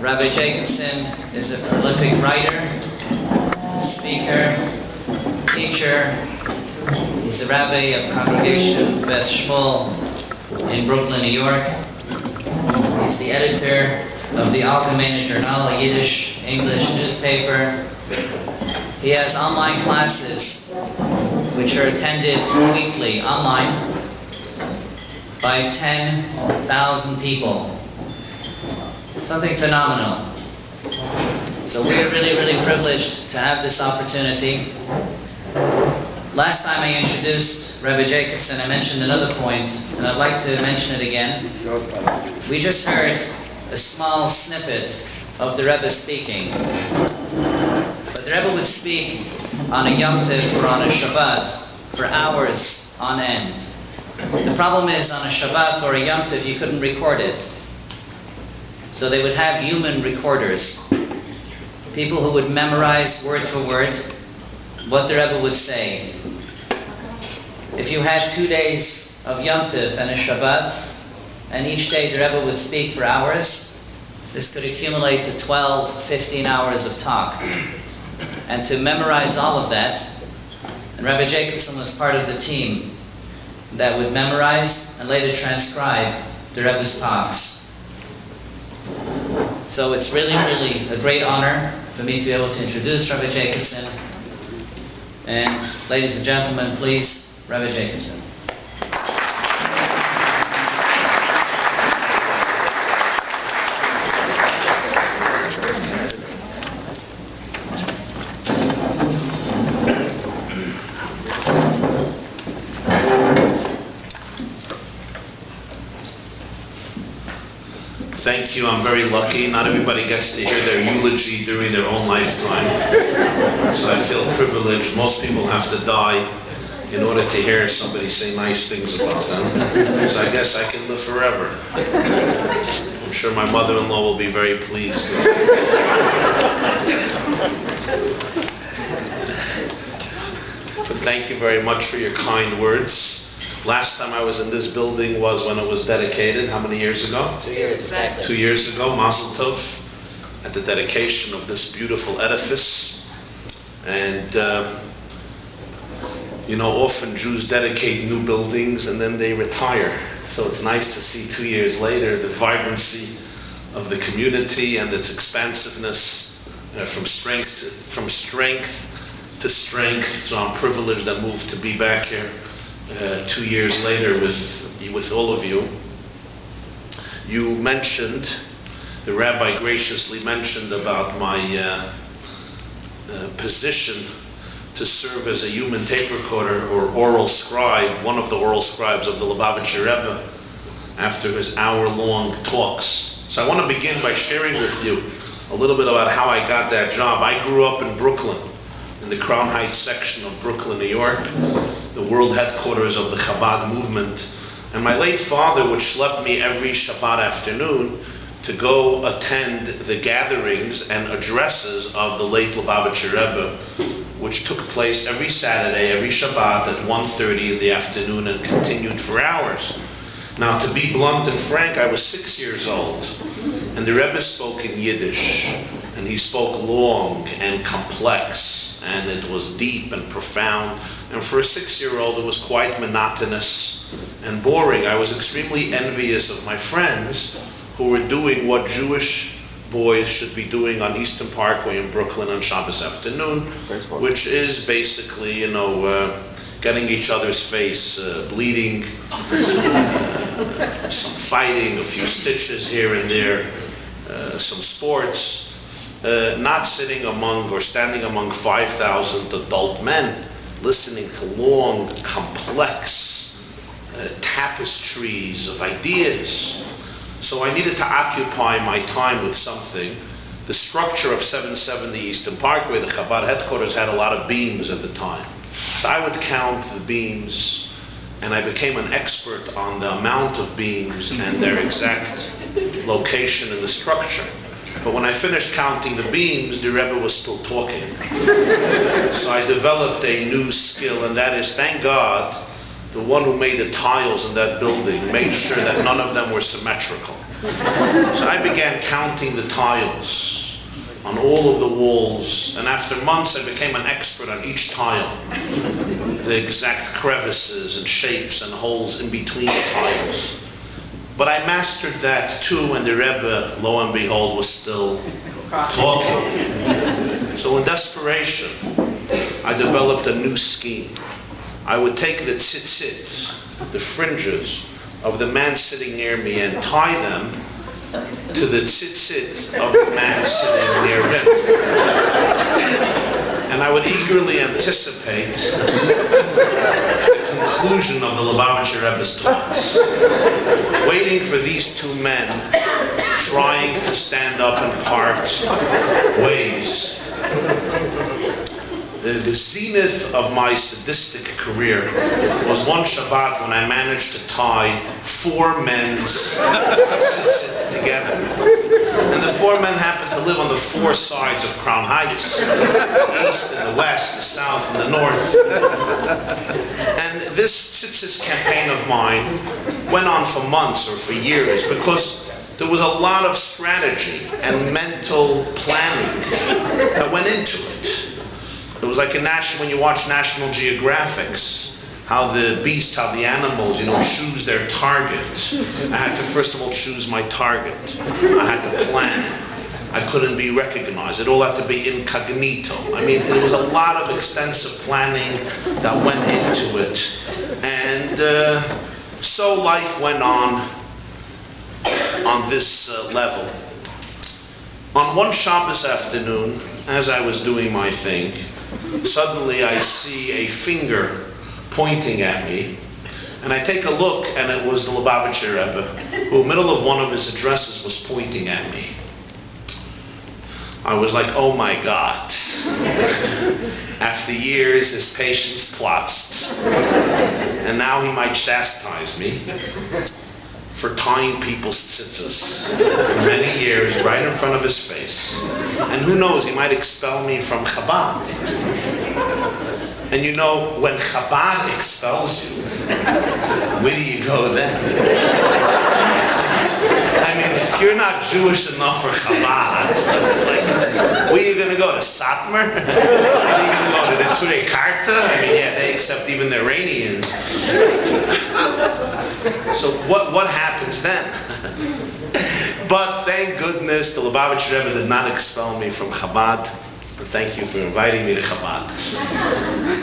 Rabbi Jacobson is a prolific writer, speaker, teacher. He's the rabbi of Congregation Beth Shmuel in Brooklyn, New York. He's the editor of the Allgemeine Journal, a Yiddish-English newspaper. He has online classes which are attended weekly online by 10,000 people. Something phenomenal. So we are really, really privileged to have this opportunity. Last time I introduced Rabbi Jacobson, I mentioned another point, and I'd like to mention it again. We just heard a small snippet of the Rebbe speaking. But the Rebbe would speak on a Yom Tov or on a Shabbat for hours on end. The problem is, on a Shabbat or a Yom Tov, you couldn't record it. So they would have human recorders, people who would memorize word for word what the Rebbe would say. If you had 2 days of Yom Tov and a Shabbat, and each day the Rebbe would speak for hours, this could accumulate to 12, 15 hours of talk. And to memorize all of that, and Rabbi Jacobson was part of the team that would memorize and later transcribe the Rebbe's talks. So it's really, really a great honor for me to be able to introduce Rabbi Jacobson. And ladies and gentlemen, please, Rabbi Jacobson. Thank you. I'm very lucky. Not everybody gets to hear their eulogy during their own lifetime. So I feel privileged. Most people have to die in order to hear somebody say nice things about them. So I guess I can live forever. I'm sure my mother-in-law will be very pleased. But thank you very much for your kind words. Last time I was in this building was when it was dedicated. How many years ago? 2 years, exactly. 2 years ago, Mazel Tov, at the dedication of this beautiful edifice. And, often Jews dedicate new buildings and then they retire. So it's nice to see 2 years later the vibrancy of the community and its expansiveness from strength to strength. So I'm privileged and moved to be back here 2 years later with all of you. You mentioned, the rabbi graciously mentioned about my position to serve as a human tape recorder or oral scribe, one of the oral scribes of the Lubavitcher Rebbe after his hour-long talks. So I want to begin by sharing with you a little bit about how I got that job. I grew up in Brooklyn, in the Crown Heights section of Brooklyn, New York, the world headquarters of the Chabad movement. And my late father would schlep me every Shabbat afternoon to go attend the gatherings and addresses of the late Lubavitcher Rebbe, which took place every Saturday, every Shabbat at 1:30 in the afternoon and continued for hours. Now, to be blunt and frank, I was 6 years old, and the Rebbe spoke in Yiddish, and he spoke long and complex, and it was deep and profound, and for a 6-year-old it was quite monotonous and boring. I was extremely envious of my friends who were doing what Jewish boys should be doing on Eastern Parkway in Brooklyn on Shabbos afternoon, which is basically, getting each other's face bleeding, some fighting, a few stitches here and there, some sports, not sitting among or standing among 5,000 adult men, listening to long, complex tapestries of ideas. So I needed to occupy my time with something. The structure of 770 Eastern Parkway, the Chabad headquarters, had a lot of beams at the time. So I would count the beams, and I became an expert on the amount of beams and their exact location in the structure. But when I finished counting the beams, the Rebbe was still talking. So I developed a new skill, and that is, thank God, the one who made the tiles in that building made sure that none of them were symmetrical. So I began counting the tiles on all of the walls, and after months I became an expert on each tile, the exact crevices and shapes and holes in between the tiles. But I mastered that too, and the Rebbe, lo and behold, was still talking. So in desperation, I developed a new scheme. I would take the tzitzit, the fringes of the man sitting near me, and tie them to the tzitzit of the man sitting near him. And I would eagerly anticipate the conclusion of the Lubavitcher Rebbe's talks, waiting for these two men trying to stand up and part ways. The zenith of my sadistic career was one Shabbat when I managed to tie 4 men's tzitzit together. And the 4 men happened to live on the 4 sides of Crown Heights, the east and the west, the south and the north. And this tzitzit campaign of mine went on for months or for years because there was a lot of strategy and mental planning that went into it. It was like when you watch National Geographics, how the beasts, how the animals, choose their target. I had to first of all choose my target. I had to plan. I couldn't be recognized. It all had to be incognito. I mean, there was a lot of extensive planning that went into it. And so life went on this level. On one Shabbos afternoon, as I was doing my thing, suddenly I see a finger pointing at me, and I take a look, and it was the Lubavitcher Rebbe, who in the middle of one of his addresses was pointing at me. I was like, oh my God. After years, his patience plots. And now he might chastise me for tying people's tzitzis for many years right in front of his face. And who knows, he might expel me from Chabad. And when Chabad expels you, where do you go then? I mean, if you're not Jewish enough for Chabad, it's like, where are you going to go? To Satmar? Are you going to go to the Ture Karta? I mean, yeah, they accept even the Iranians. So what happens then? But thank goodness the Lubavitcher Rebbe did not expel me from Chabad. But thank you for inviting me to Chabad.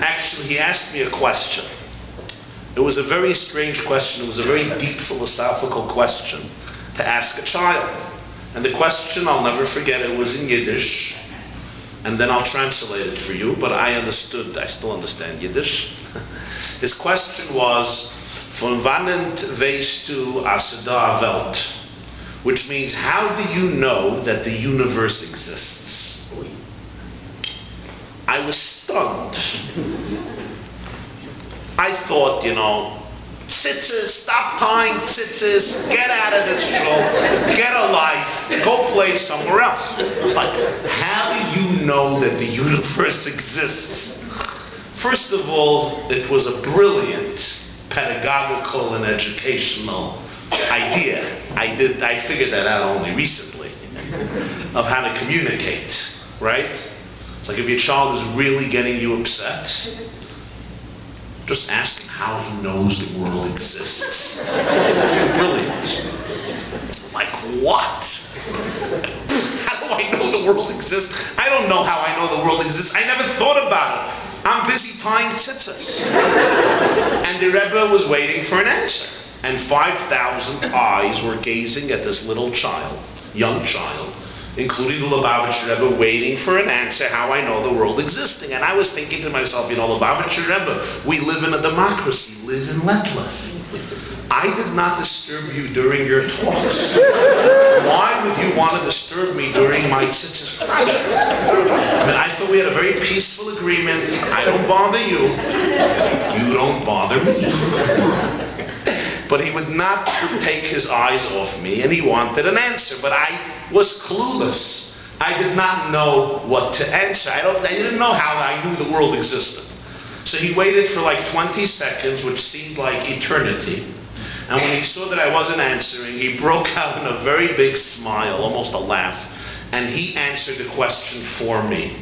Actually, he asked me a question. It was a very strange question. It was a very deep philosophical question to ask a child. And the question, I'll never forget, it was in Yiddish. And then I'll translate it for you, but I still understand Yiddish. His question was, von wann weißt du, as da Welt? Which means, how do you know that the universe exists? I was stunned. I thought, tzitzis, stop tying tzitzis, get out of this show, get a life, go play somewhere else. It's like, how do you know that the universe exists? First of all, it was a brilliant pedagogical and educational idea. I figured that out only recently, of how to communicate, right? It's like if your child is really getting you upset, just ask him how he knows the world exists. Brilliant. Like, what? How do I know the world exists? I don't know how I know the world exists. I never thought about it. I'm busy tying tzitzis. And the Rebbe was waiting for an answer. And 5,000 eyes were gazing at this little child, young child, including the Lubavitcher Rebbe, waiting for an answer how I know the world existing. And I was thinking to myself, Lubavitcher Rebbe, we live in a democracy, live and let live. I did not disturb you during your talks. Why would you want to disturb me during my tzitzis project? I mean, I thought we had a very peaceful agreement. I don't bother you. You don't bother me. But he would not take his eyes off me, and he wanted an answer. But I was clueless. I did not know what to answer. I didn't know how I knew the world existed. So he waited for like 20 seconds, which seemed like eternity. And when he saw that I wasn't answering, he broke out in a very big smile, almost a laugh, and he answered the question for me.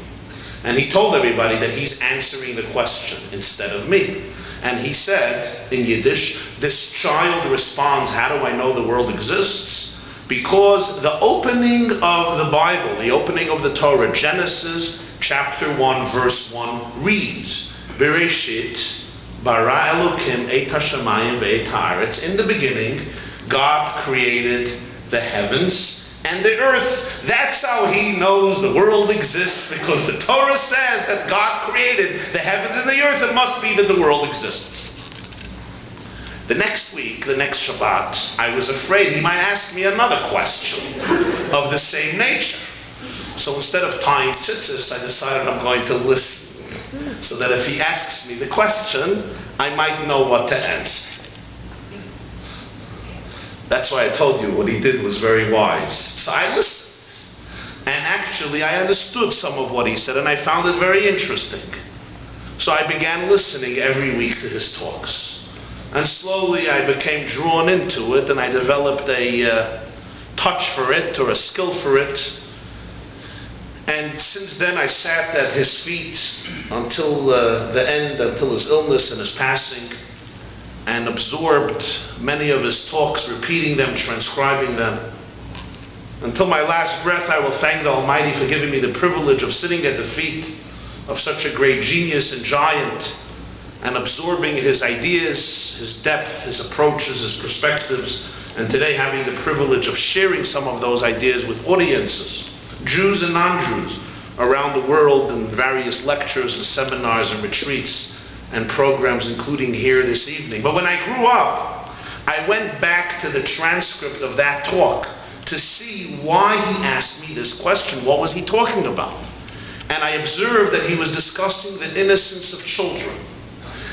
And he told everybody that he's answering the question instead of me. And he said in Yiddish, this child responds, how do I know the world exists? Because the opening of the Bible, the opening of the Torah, Genesis chapter 1, verse 1, reads, Bereshit, bara Elokim et hashamayim ve'et haaretz. In the beginning, God created the heavens and the earth. That's how he knows the world exists, because the Torah says that God created the heavens and the earth. It must be that the world exists. The next week, the next Shabbat, I was afraid he might ask me another question of the same nature. So instead of tying tzitzis, I decided I'm going to listen, so that if he asks me the question, I might know what to answer. That's why I told you what he did was very wise. So I listened. And actually I understood some of what he said, and I found it very interesting. So I began listening every week to his talks. And slowly I became drawn into it, and I developed a touch for it, or a skill for it. And since then I sat at his feet until the end, until his illness and his passing, and absorbed many of his talks, repeating them, transcribing them. Until my last breath, I will thank the Almighty for giving me the privilege of sitting at the feet of such a great genius and giant, and absorbing his ideas, his depth, his approaches, his perspectives, and today having the privilege of sharing some of those ideas with audiences, Jews and non-Jews, around the world in various lectures and seminars and retreats and programs, including here this evening. But when I grew up, I went back to the transcript of that talk to see why he asked me this question. What was he talking about? And I observed that he was discussing the innocence of children.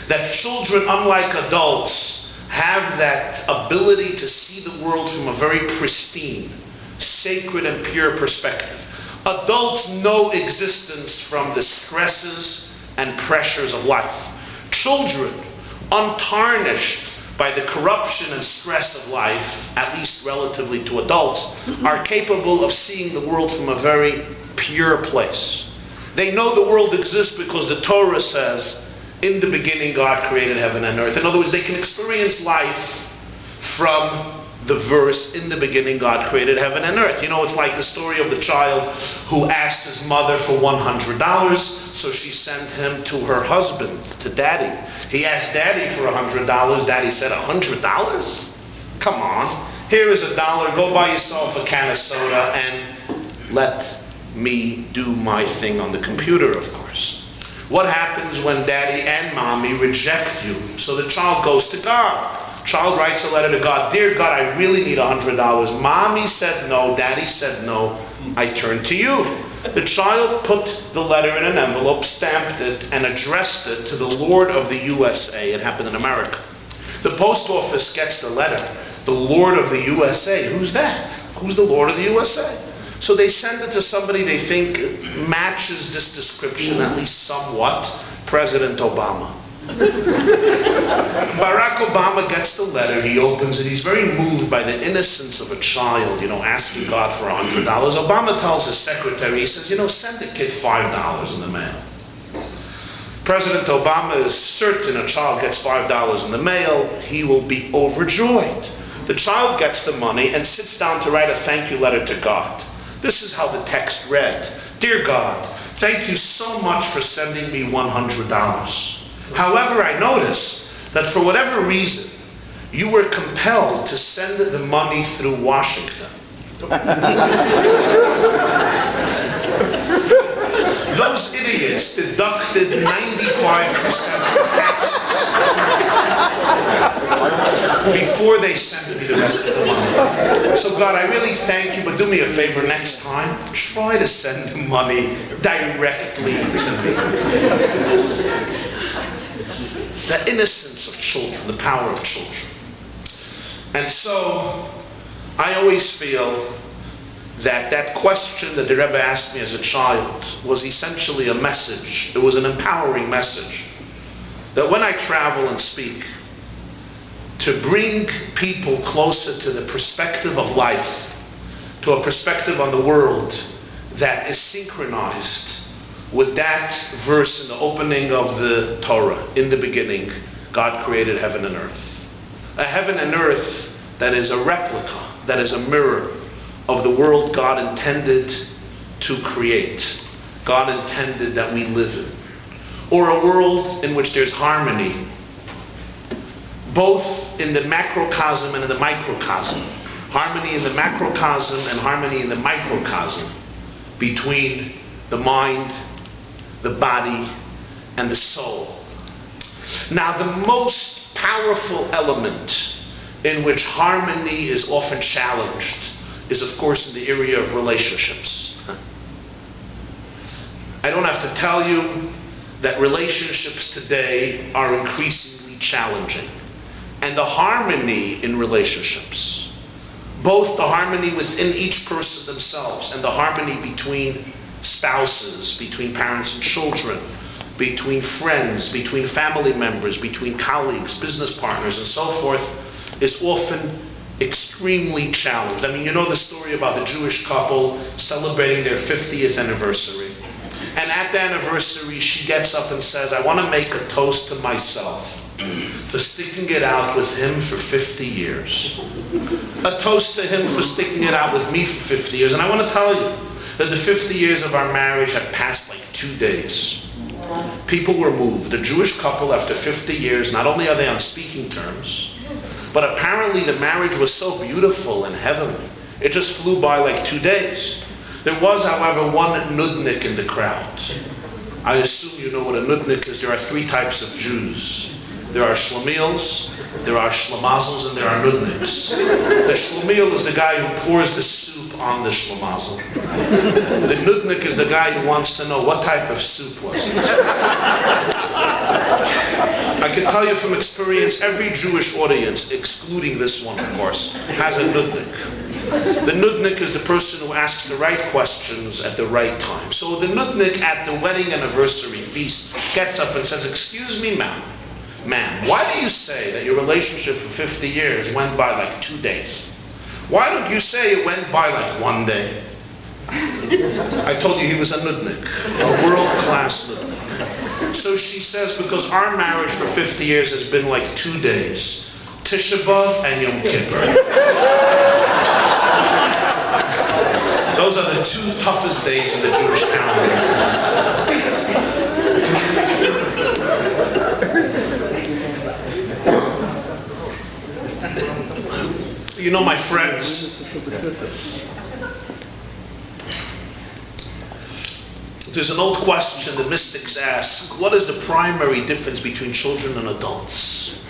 That children, unlike adults, have that ability to see the world from a very pristine, sacred and pure perspective. Adults know existence from the stresses and pressures of life. Children, untarnished by the corruption and stress of life, at least relatively to adults, are capable of seeing the world from a very pure place. They know the world exists because the Torah says, in the beginning God created heaven and earth. In other words, they can experience life from the verse, in the beginning God created heaven and earth. You know, it's like the story of the child who asked his mother for $100, so she sent him to her husband, to daddy. He asked daddy for $100. Daddy said, $100? Come on. Here is $1. Go buy yourself a can of soda and let me do my thing on the computer, of course. What happens when daddy and mommy reject you? So the child goes to God. Child writes a letter to God. Dear God, I really need $100. Mommy said no. Daddy said no. I turn to you. The child put the letter in an envelope, stamped it, and addressed it to the Lord of the USA. It happened in America. The post office gets the letter. The Lord of the USA. Who's that? Who's the Lord of the USA? So they send it to somebody they think matches this description, at least somewhat. President Obama. Barack Obama gets the letter, he opens it, he's very moved by the innocence of a child, asking God for $100. Obama tells his secretary, he says, send the kid $5 in the mail. President Obama is certain a child gets $5 in the mail, he will be overjoyed. The child gets the money and sits down to write a thank you letter to God. This is how the text read. Dear God, thank you so much for sending me $100. However, I notice that for whatever reason, you were compelled to send the money through Washington. Those idiots deducted 95% of taxes before they sent me the rest of the money. So God, I really thank you, but do me a favor next time. Try to send the money directly to me. The innocence of children, the power of children. And so, I always feel that question that the Rebbe asked me as a child was essentially a message. It was an empowering message. That when I travel and speak to bring people closer to the perspective of life, to a perspective on the world that is synchronized with that verse in the opening of the Torah. In the beginning, God created heaven and earth. A heaven and earth that is a replica, that is a mirror of the world God intended to create, God intended that we live in. Or a world in which there's harmony, both in the macrocosm and in the microcosm. Harmony in the macrocosm and harmony in the microcosm, between the mind, the body, and the soul. Now, the most powerful element in which harmony is often challenged is, of course, in the area of relationships. I don't have to tell you that relationships today are increasingly challenging. And the harmony in relationships, both the harmony within each person themselves and the harmony between spouses, between parents and children, between friends, between family members, between colleagues, business partners, and so forth, is often extremely challenged. I mean, you know the story about the Jewish couple celebrating their 50th anniversary. And at the anniversary, she gets up and says, I want to make a toast to myself for sticking it out with him for 50 years. A toast to him for sticking it out with me for 50 years. And I want to tell you that the 50 years of our marriage had passed like 2 days. People were moved. The Jewish couple, after 50 years, not only are they on speaking terms, but apparently the marriage was so beautiful and heavenly. It just flew by like 2 days. There was, however, one nudnik in the crowd. I assume you know what a nudnik is. There are 3 types of Jews. There are shlemiels, there are shlemazels, and there are nudniks. The shlemiel is the guy who pours the soup on the shlemazel. The nudnik is the guy who wants to know what type of soup was it. I can tell you from experience, every Jewish audience, excluding this one, of course, has a nudnik. The nudnik is the person who asks the right questions at the right time. So the nudnik at the wedding anniversary feast gets up and says, excuse me, ma'am, why do you say that your relationship for 50 years went by like 2 days? Why don't you say it went by like 1 day? I told you he was a nudnik, a world-class nudnik. So she says, because our marriage for 50 years has been like 2 days, Tisha B'Av and Yom Kippur. Those are the 2 toughest days in the Jewish calendar. You know, my friends, there's an old question the mystics ask, what is the primary difference between children and adults?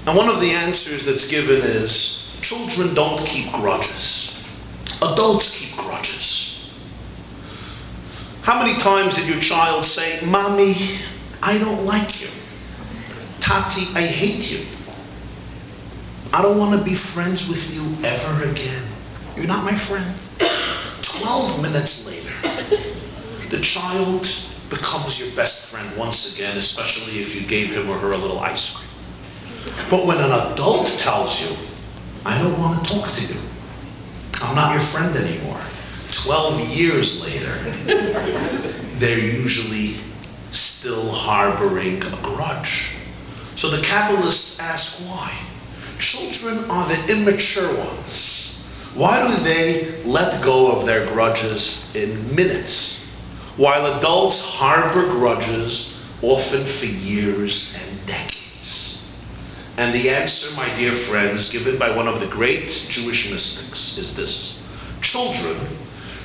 And one of the answers that's given is, children don't keep grudges. Adults keep grudges. How many times did your child say, Mommy, I don't like you. Tati, I hate you. I don't want to be friends with you ever again. You're not my friend. 12 minutes later, the child becomes your best friend once again, especially if you gave him or her a little ice cream. But when an adult tells you, I don't want to talk to you, I'm not your friend anymore, 12 years later, they're usually still harboring a grudge. So the Kabbalists ask why. Children are the immature ones. Why do they let go of their grudges in minutes, while adults harbor grudges often for years and decades? And the answer, my dear friends, given by one of the great Jewish mystics is this. Children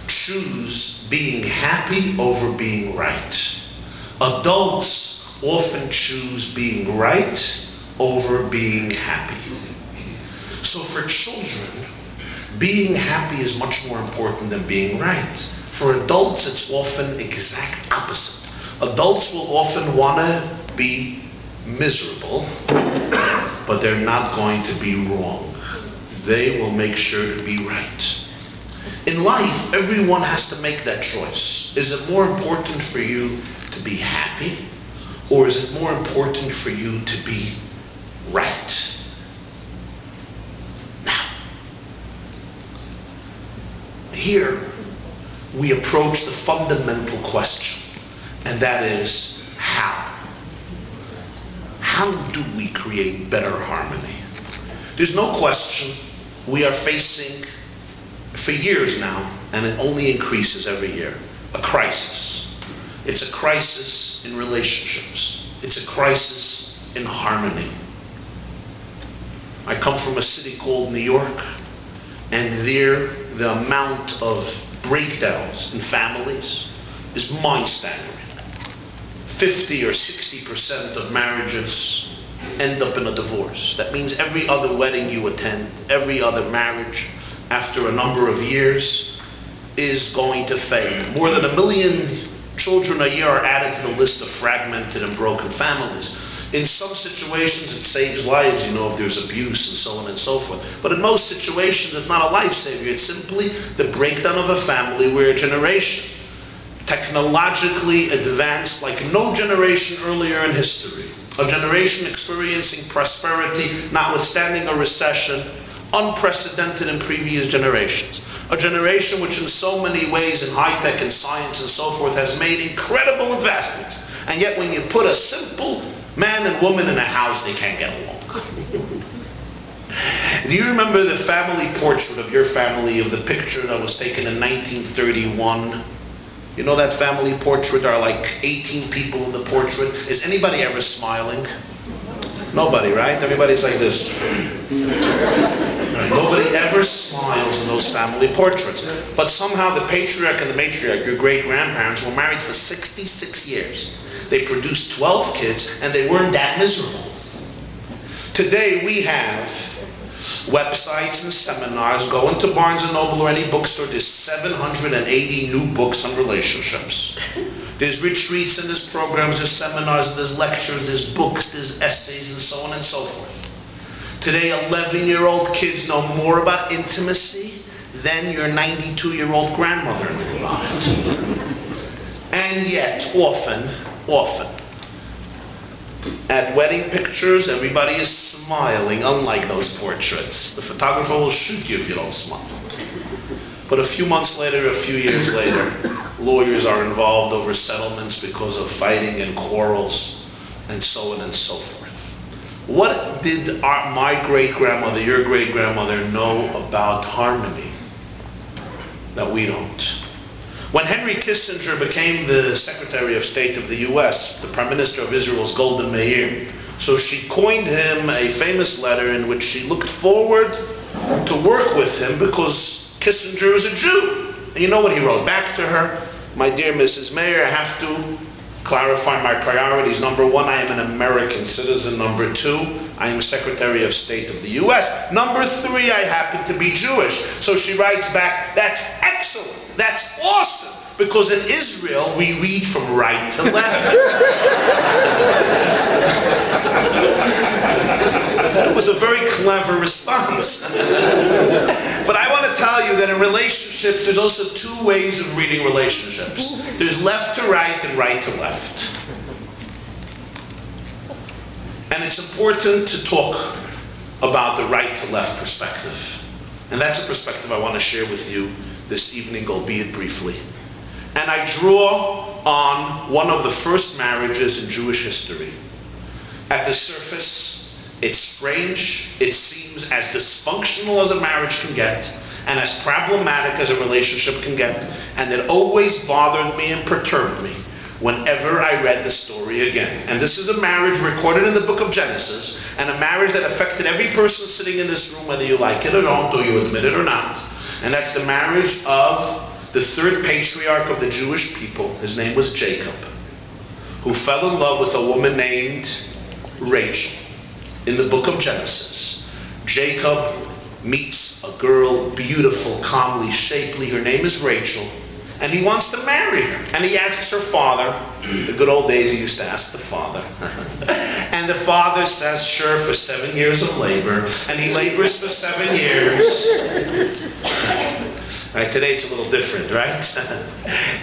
choose being happy over being right. Adults often choose being right over being happy. So for children, being happy is much more important than being right. For adults, it's often exact opposite. Adults will often want to be miserable, but they're not going to be wrong. They will make sure to be right. In life, everyone has to make that choice. Is it more important for you to be happy, or is it more important for you to be right? Here, we approach the fundamental question, and that is how? How do we create better harmony? There's no question we are facing, for years now, and it only increases every year, a crisis. It's a crisis in relationships. It's a crisis in harmony. I come from a city called New York, and there the amount of breakdowns in families is mind-staggering. 50 or 60% of marriages end up in a divorce. That means every other wedding you attend, every other marriage, after a number of years, is going to fail. More than 1 million children a year are added to the list of fragmented and broken families. In some situations, it saves lives, if there's abuse and so on and so forth. But in most situations, it's not a lifesaver. It's simply the breakdown of a family where a generation, technologically advanced like no generation earlier in history, a generation experiencing prosperity, notwithstanding a recession, unprecedented in previous generations. A generation which in so many ways in high-tech and science and so forth has made incredible investments. And yet when you put a simple man and woman in a house, they can't get along. Do you remember the family portrait of your family, of the picture that was taken in 1931? You know that family portrait? There are like 18 people in the portrait. Is anybody ever smiling? Nobody, right? Everybody's like this. Nobody ever smiles in those family portraits. But somehow the patriarch and the matriarch, your great-grandparents, were married for 66 years. They produced 12 kids, and they weren't that miserable. Today we have websites and seminars. Go into Barnes & Noble or any bookstore. There's 780 new books on relationships. There's retreats and there's programs, there's seminars, there's lectures, there's books, there's essays, and so on and so forth. Today, 11-year-old kids know more about intimacy than your 92-year-old grandmother knew about it. And yet, often, at wedding pictures, everybody is smiling, unlike those portraits. The photographer will shoot you if you don't smile. But a few months later, a few years later, lawyers are involved over settlements because of fighting and quarrels, and so on and so forth. What did my great-grandmother, your great-grandmother, know about harmony that we don't? When Henry Kissinger became the Secretary of State of the US, the Prime Minister of Israel's Golda Meir, so she coined him a famous letter in which she looked forward to work with him because Kissinger is a Jew. And you know what he wrote back to her? My dear Mrs. Meir, I have to clarify my priorities. Number one, I am an American citizen. Number two, I am Secretary of State of the US. Number three, I happen to be Jewish. So she writes back, that's excellent. That's awesome. Because in Israel, we read from right to left. That was a very clever response. But I want to tell you that in relationships, there's also two ways of reading relationships. There's left to right and right to left. And it's important to talk about the right to left perspective. And that's a perspective I want to share with you this evening, albeit briefly. And I draw on one of the first marriages in Jewish history. At the surface, it's strange. It seems as dysfunctional as a marriage can get, and as problematic as a relationship can get. And it always bothered me and perturbed me whenever I read the story again. And this is a marriage recorded in the book of Genesis, and a marriage that affected every person sitting in this room, whether you like it or don't, or you admit it or not. And that's the marriage of the third patriarch of the Jewish people. His name was Jacob, who fell in love with a woman named Rachel. In the book of Genesis, Jacob meets a girl, beautiful, comely, shapely. Her name is Rachel, and he wants to marry her. And he asks her father. The good old days, he used to ask the father. And the father says, sure, for 7 years of labor. And he labors for 7 years. Right, today it's a little different, right?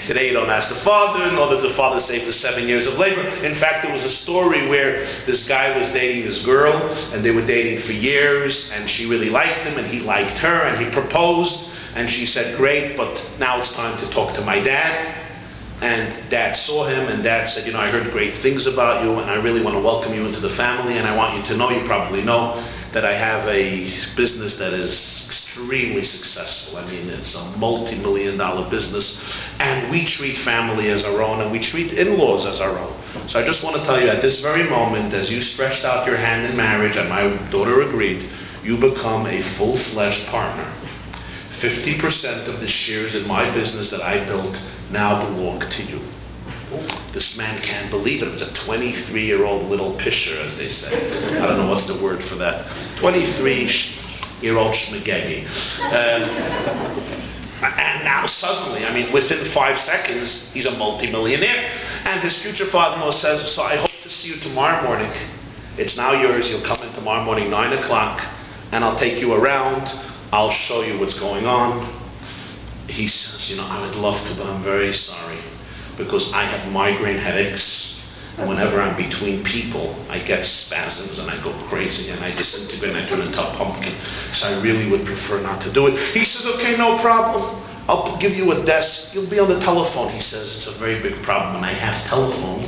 Today you don't ask the father, nor does the father say for 7 years of labor. In fact, there was a story where this guy was dating this girl, and they were dating for years, and she really liked him, and he liked her, and he proposed. And she said, great, but now it's time to talk to my dad. And Dad saw him, and Dad said, I heard great things about you, and I really want to welcome you into the family, and I want you to know, you probably know, that I have a business that is extremely successful. I mean, it's a multi-million-dollar business, and we treat family as our own, and we treat in-laws as our own. So I just want to tell you, at this very moment, as you stretched out your hand in marriage, and my daughter agreed, you become a full-fledged partner. 50% of the shares in my business that I built now belong to you. This man can't believe it. It was a 23-year-old little pisher, as they say. I don't know what's the word for that. 23-year-old schmagegi. And now suddenly, I mean, within 5 seconds, he's a multimillionaire. And his future father-in-law says, so I hope to see you tomorrow morning. It's now yours. You'll come in tomorrow morning, 9 o'clock, and I'll take you around. I'll show you what's going on. He says, I would love to, but I'm very sorry, because I have migraine headaches, and whenever I'm between people, I get spasms and I go crazy and I disintegrate and I turn into a pumpkin. So I really would prefer not to do it. He says, okay, no problem. I'll give you a desk. You'll be on the telephone. He says, it's a very big problem when I have telephones.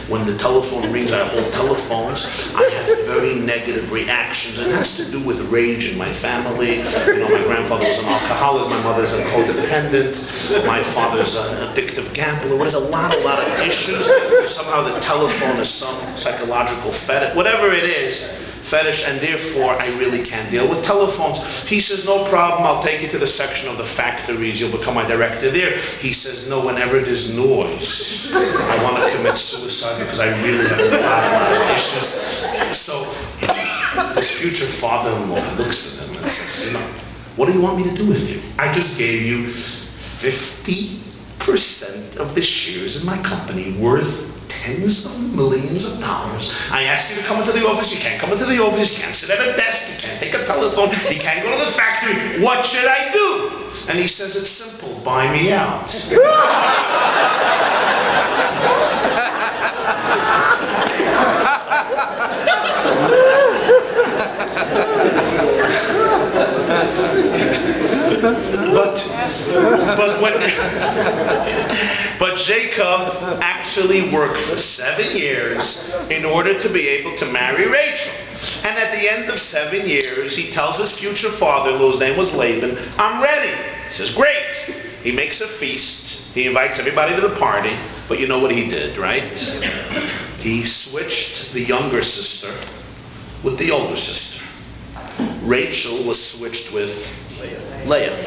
When the telephone rings, I hold telephones. I have very negative reactions. It has to do with rage in my family. My grandfather was an alcoholic. My mother's a codependent. My father's an addictive gambler. There's a lot of issues. Somehow the telephone is some psychological fetish. Whatever it is, fetish, and therefore I really can't deal with telephones. He says, no problem, I'll take you to the section of the factories, you'll become my director there. He says, no, whenever there's noise, I want to commit suicide because I really have a lot of issues. So his future father-in-law looks at him and says, what do you want me to do with you? I just gave you 50% of the shares in my company worth tens of millions of dollars. I asked you to come into the office. You can't come into the office. You can't sit at a desk. You can't take a telephone. You can't go to the factory. What should I do? And he says, it's simple. Buy me out. But Jacob actually worked for 7 years in order to be able to marry Rachel. And at the end of 7 years, he tells his future father-in-law, whose name was Laban, I'm ready. He says, great. He makes a feast. He invites everybody to the party. But you know what he did, right? He switched the younger sister with the older sister. Rachel was switched with Leah.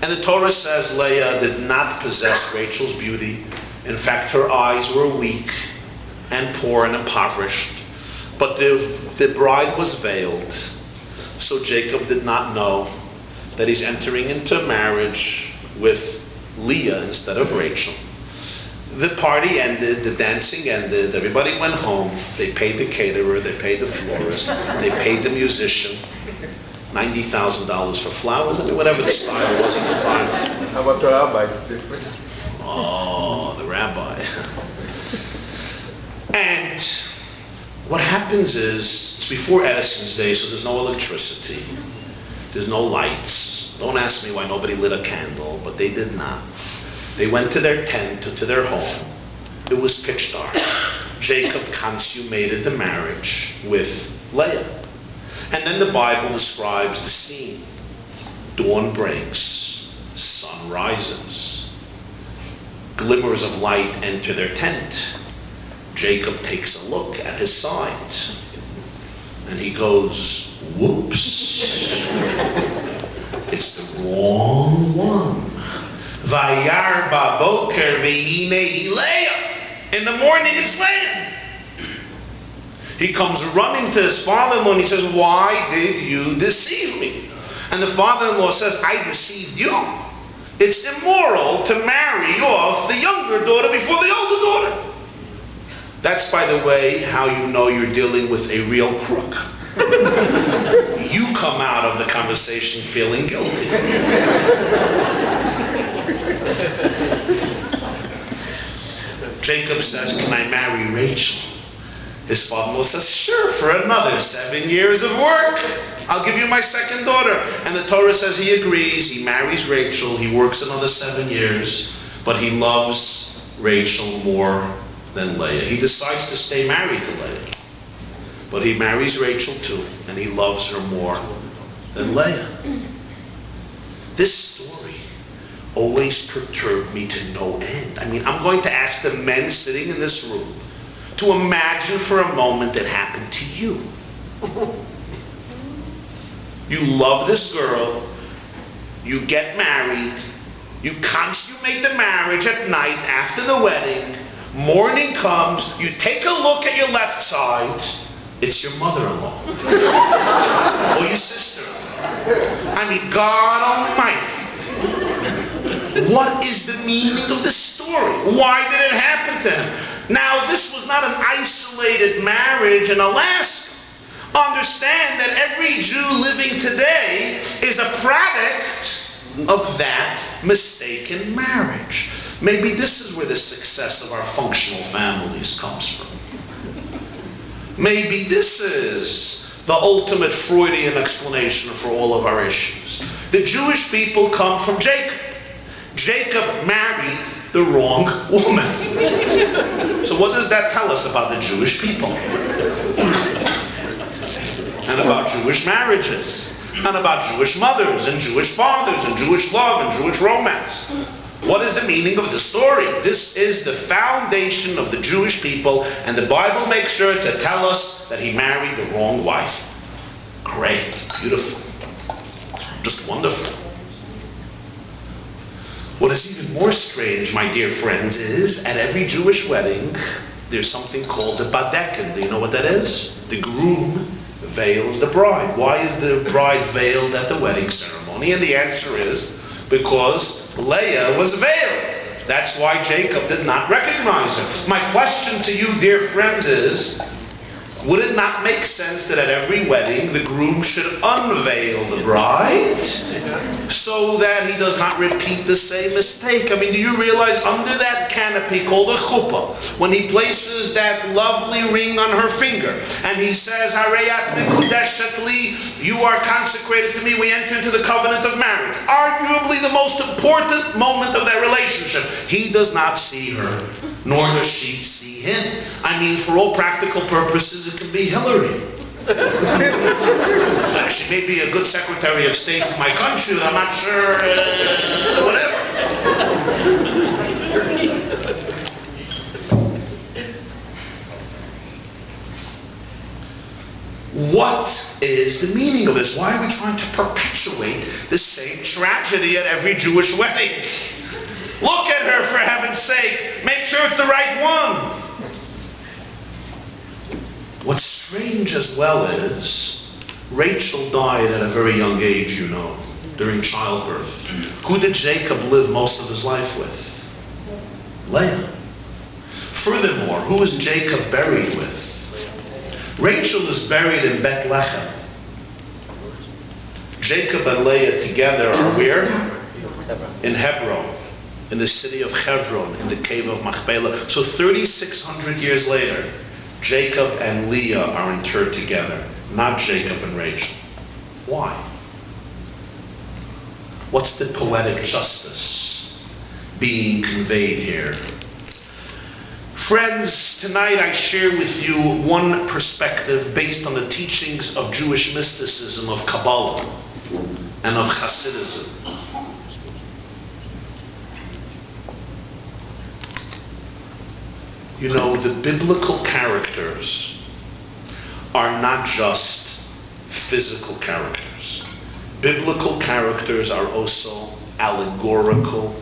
And the Torah says Leah did not possess Rachel's beauty. In fact, her eyes were weak and poor and impoverished. But the bride was veiled. So Jacob did not know that he's entering into marriage with Leah instead of Rachel. The party ended, the dancing ended, everybody went home. They paid the caterer, they paid the florist, they paid the musician. $90,000 for flowers, I mean, whatever the style was at the time. How about the Rabbi? Oh, the rabbi. And what happens is, it's before Edison's day, so there's no electricity. There's no lights. Don't ask me why nobody lit a candle, but they did not. They went to their tent, to their home. It was pitch dark. Jacob consummated the marriage with Leah. And then the Bible describes the scene. Dawn breaks, sun rises. Glimmers of light enter their tent. Jacob takes a look at his side. And he goes, whoops. It's the wrong one. Vayar baboker ve'hinei Leah. In the morning it's Leah. He comes running to his father-in-law and he says, why did you deceive me? And the father-in-law says, I deceived you. It's immoral to marry off the younger daughter before the older daughter. That's, by the way, how you know you're dealing with a real crook. You come out of the conversation feeling guilty. Jacob says, can I marry Rachel? His father-in-law says, sure, for another 7 years of work, I'll give you my second daughter. And the Torah says he agrees. He marries Rachel. He works another 7 years, but he loves Rachel more than Leah. He decides to stay married to Leah, but he marries Rachel too, and he loves her more than Leah. This story always perturbed me to no end. I mean, I'm going to ask the men sitting in this room to imagine for a moment it happened to you. You love this girl, you get married, you consummate the marriage at night after the wedding, morning comes, you take a look at your left side, it's your mother-in-law or your sister-in-law. I mean, God Almighty. What is the meaning of this story? Why did it happen to him? Now, this was not an isolated marriage in Alaska. Understand that every Jew living today is a product of that mistaken marriage. Maybe this is where the success of our functional families comes from. Maybe this is the ultimate Freudian explanation for all of our issues. The Jewish people come from Jacob. Jacob married the wrong woman. So what does that tell us about the Jewish people? And about Jewish marriages, and about Jewish mothers, and Jewish fathers, and Jewish love, and Jewish romance. What is the meaning of the story? This is the foundation of the Jewish people, and the Bible makes sure to tell us that he married the wrong wife. Great, beautiful, just wonderful. What is even more strange, my dear friends, is at every Jewish wedding, there's something called the badekin. Do you know what that is? The groom veils the bride. Why is the bride veiled at the wedding ceremony? And the answer is because Leah was veiled. That's why Jacob did not recognize her. My question to you, dear friends, is, would it not make sense that at every wedding the groom should unveil the bride so that he does not repeat the same mistake? I mean, do you realize under that canopy called a chuppah, when he places that lovely ring on her finger and he says, Hareyat mikudeshet li, you are consecrated to me, we enter into the covenant of marriage, arguably the most important moment of their relationship, he does not see her, nor does she see him. I mean, for all practical purposes, it can be Hillary. She may be a good Secretary of State for my country, but I'm not sure, whatever. What is the meaning of this? Why are we trying to perpetuate the same tragedy at every Jewish wedding? Look at her, for heaven's sake. Make sure it's the right one. What's strange as well is Rachel died at a very young age, you know, during childbirth. Who did Jacob live most of his life with? Leah. Furthermore, who is Jacob buried with? Rachel is buried in Bethlehem. Jacob and Leah together are where? In Hebron. In the city of Hebron, in the cave of Machpelah. So 3,600 years later, Jacob and Leah are interred together, not Jacob and Rachel. Why? What's the poetic justice being conveyed here? Friends, tonight I share with you one perspective based on the teachings of Jewish mysticism, of Kabbalah, and of Hasidism. You know, the biblical characters are not just physical characters. Biblical characters are also allegorical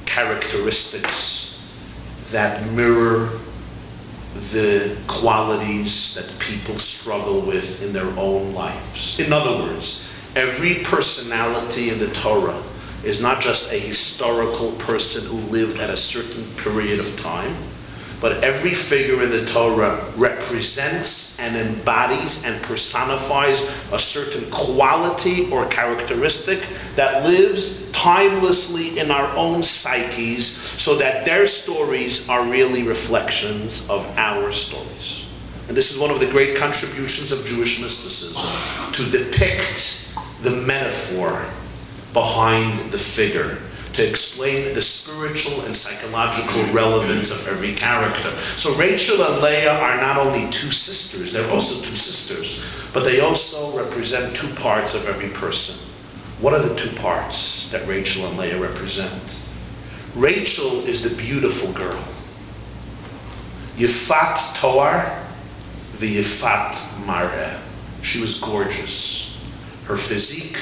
characteristics that mirror the qualities that people struggle with in their own lives. In other words, every personality in the Torah is not just a historical person who lived at a certain period of time, but every figure in the Torah represents and embodies and personifies a certain quality or characteristic that lives timelessly in our own psyches, so that their stories are really reflections of our stories. And this is one of the great contributions of Jewish mysticism, to depict the metaphor behind the figure, to explain the spiritual and psychological relevance of every character. So Rachel and Leah are not only two sisters, they're also two sisters, but they also represent two parts of every person. What are the two parts that Rachel and Leah represent? Rachel is the beautiful girl. Yifat Toar, the Yifat Mareh. She was gorgeous. Her physique,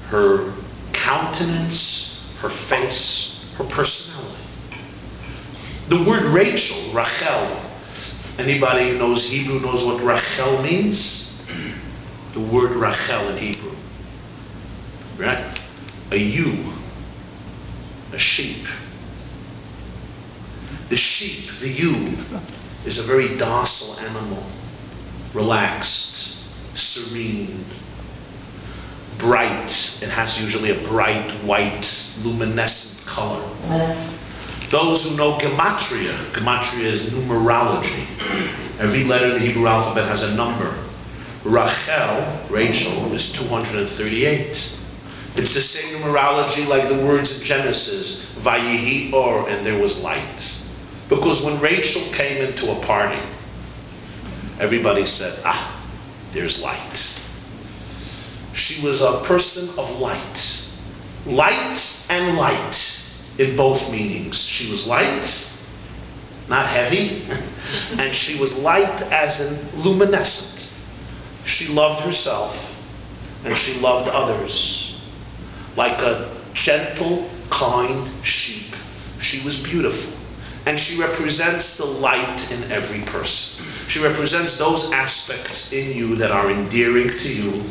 her countenance, her face, her personality. The word Rachel, Rachel, anybody who knows Hebrew knows what Rachel means? The word Rachel in Hebrew, right? A ewe, a sheep. The sheep, the ewe, is a very docile animal, relaxed, serene, bright. It has usually a bright, white, luminescent color. Those who know Gematria, Gematria is numerology. Every letter in the Hebrew alphabet has a number. Rachel, is 238. It's the same numerology like the words in Genesis, Vayihi Or, and there was light. Because when Rachel came into a party, everybody said, there's light. She was a person of light. Light and light in both meanings. She was light, not heavy, and she was light as in luminescent. She loved herself and she loved others. Like a gentle, kind sheep, she was beautiful. And she represents the light in every person. She represents those aspects in you that are endearing to you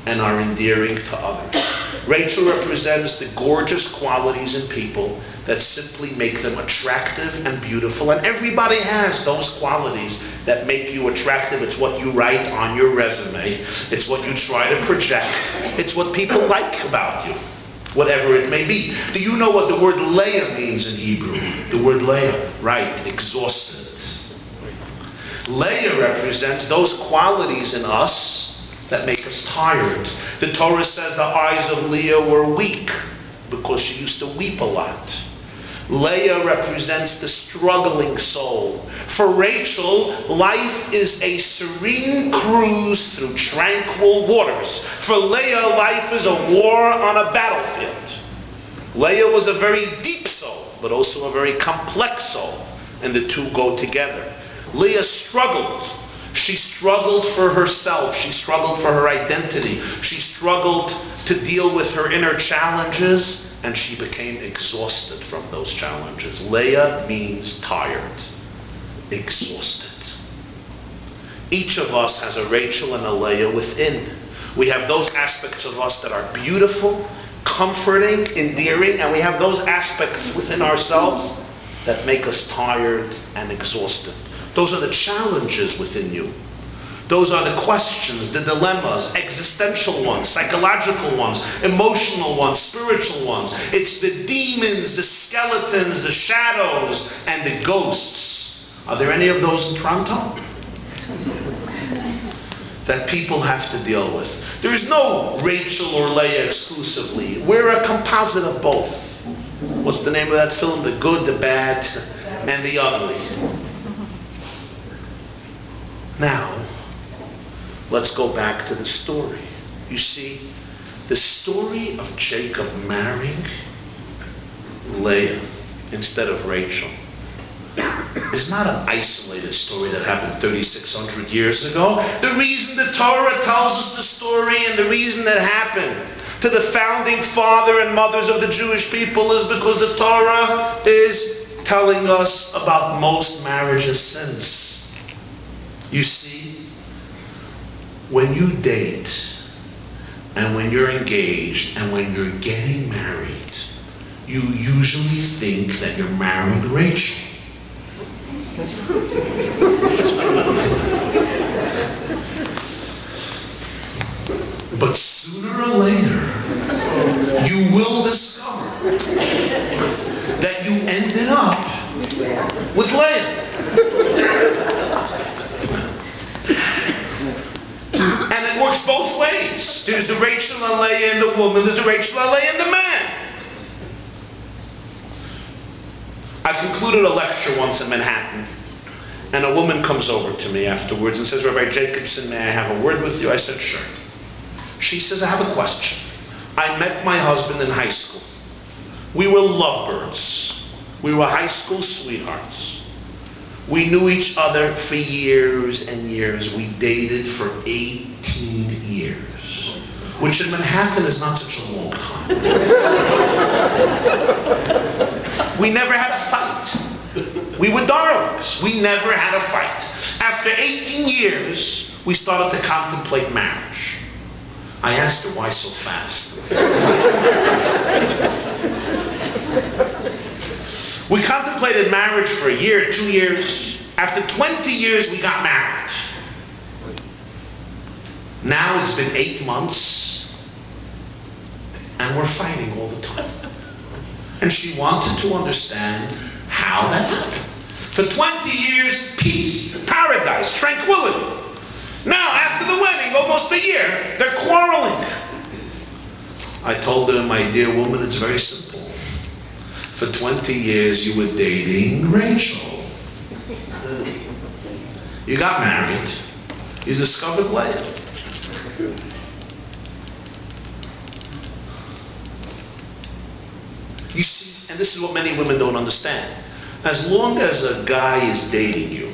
and are endearing to others. Rachel represents the gorgeous qualities in people that simply make them attractive and beautiful. And everybody has those qualities that make you attractive. It's what you write on your resume. It's what you try to project. It's what people like about you, whatever it may be. Do you know what the word Leah means in Hebrew? The word Leah, right, exhausted. Leah represents those qualities in us that make us tired. The Torah says the eyes of Leah were weak because she used to weep a lot. Leah represents the struggling soul. For Rachel, life is a serene cruise through tranquil waters. For Leah, life is a war on a battlefield. Leah was a very deep soul, but also a very complex soul, and the two go together. Leah struggled. She struggled for herself. She struggled for her identity. She struggled to deal with her inner challenges, and she became exhausted from those challenges. Leah means tired, exhausted. Each of us has a Rachel and a Leah within. We have those aspects of us that are beautiful, comforting, endearing, and we have those aspects within ourselves that make us tired and exhausted. Those are the challenges within you. Those are the questions, the dilemmas, existential ones, psychological ones, emotional ones, spiritual ones. It's the demons, the skeletons, the shadows, and the ghosts. Are there any of those in Toronto that people have to deal with? There is no Rachel or Leah exclusively. We're a composite of both. What's the name of that film? The Good, the Bad, and the Ugly. Now, let's go back to the story. You see, the story of Jacob marrying Leah instead of Rachel is not an isolated story that happened 3,600 years ago. The reason the Torah tells us the story and the reason that happened to the founding father and mothers of the Jewish people is because the Torah is telling us about most marriages since. You see, when you date and when you're engaged and when you're getting married, you usually think that you're marrying Rachel. But sooner or later, you will discover that you ended up with Leah. And it works both ways. There's the Rachel and Leah in the woman, there's the Rachel and Leah in the man. I concluded a lecture once in Manhattan, and a woman comes over to me afterwards and says, Rabbi Jacobson, may I have a word with you? I said, sure. She says, I have a question. I met my husband in high school. We were lovebirds. We were high school sweethearts. We knew each other for years and years. We dated for 18 years, which in Manhattan is not such a long time. We never had a fight. We were darlings. We never had a fight. After 18 years, we started to contemplate marriage. I asked her, why so fast? We contemplated marriage for a year, 2 years. After 20 years, we got married. Now it's been 8 months, and we're fighting all the time. And she wanted to understand how that happened. For 20 years, peace, paradise, tranquility. Now, after the wedding, almost a year, they're quarreling. I told her, my dear woman, it's very simple. For 20 years, you were dating Rachel. You got married. You discovered Leah. You see, and this is what many women don't understand. As long as a guy is dating you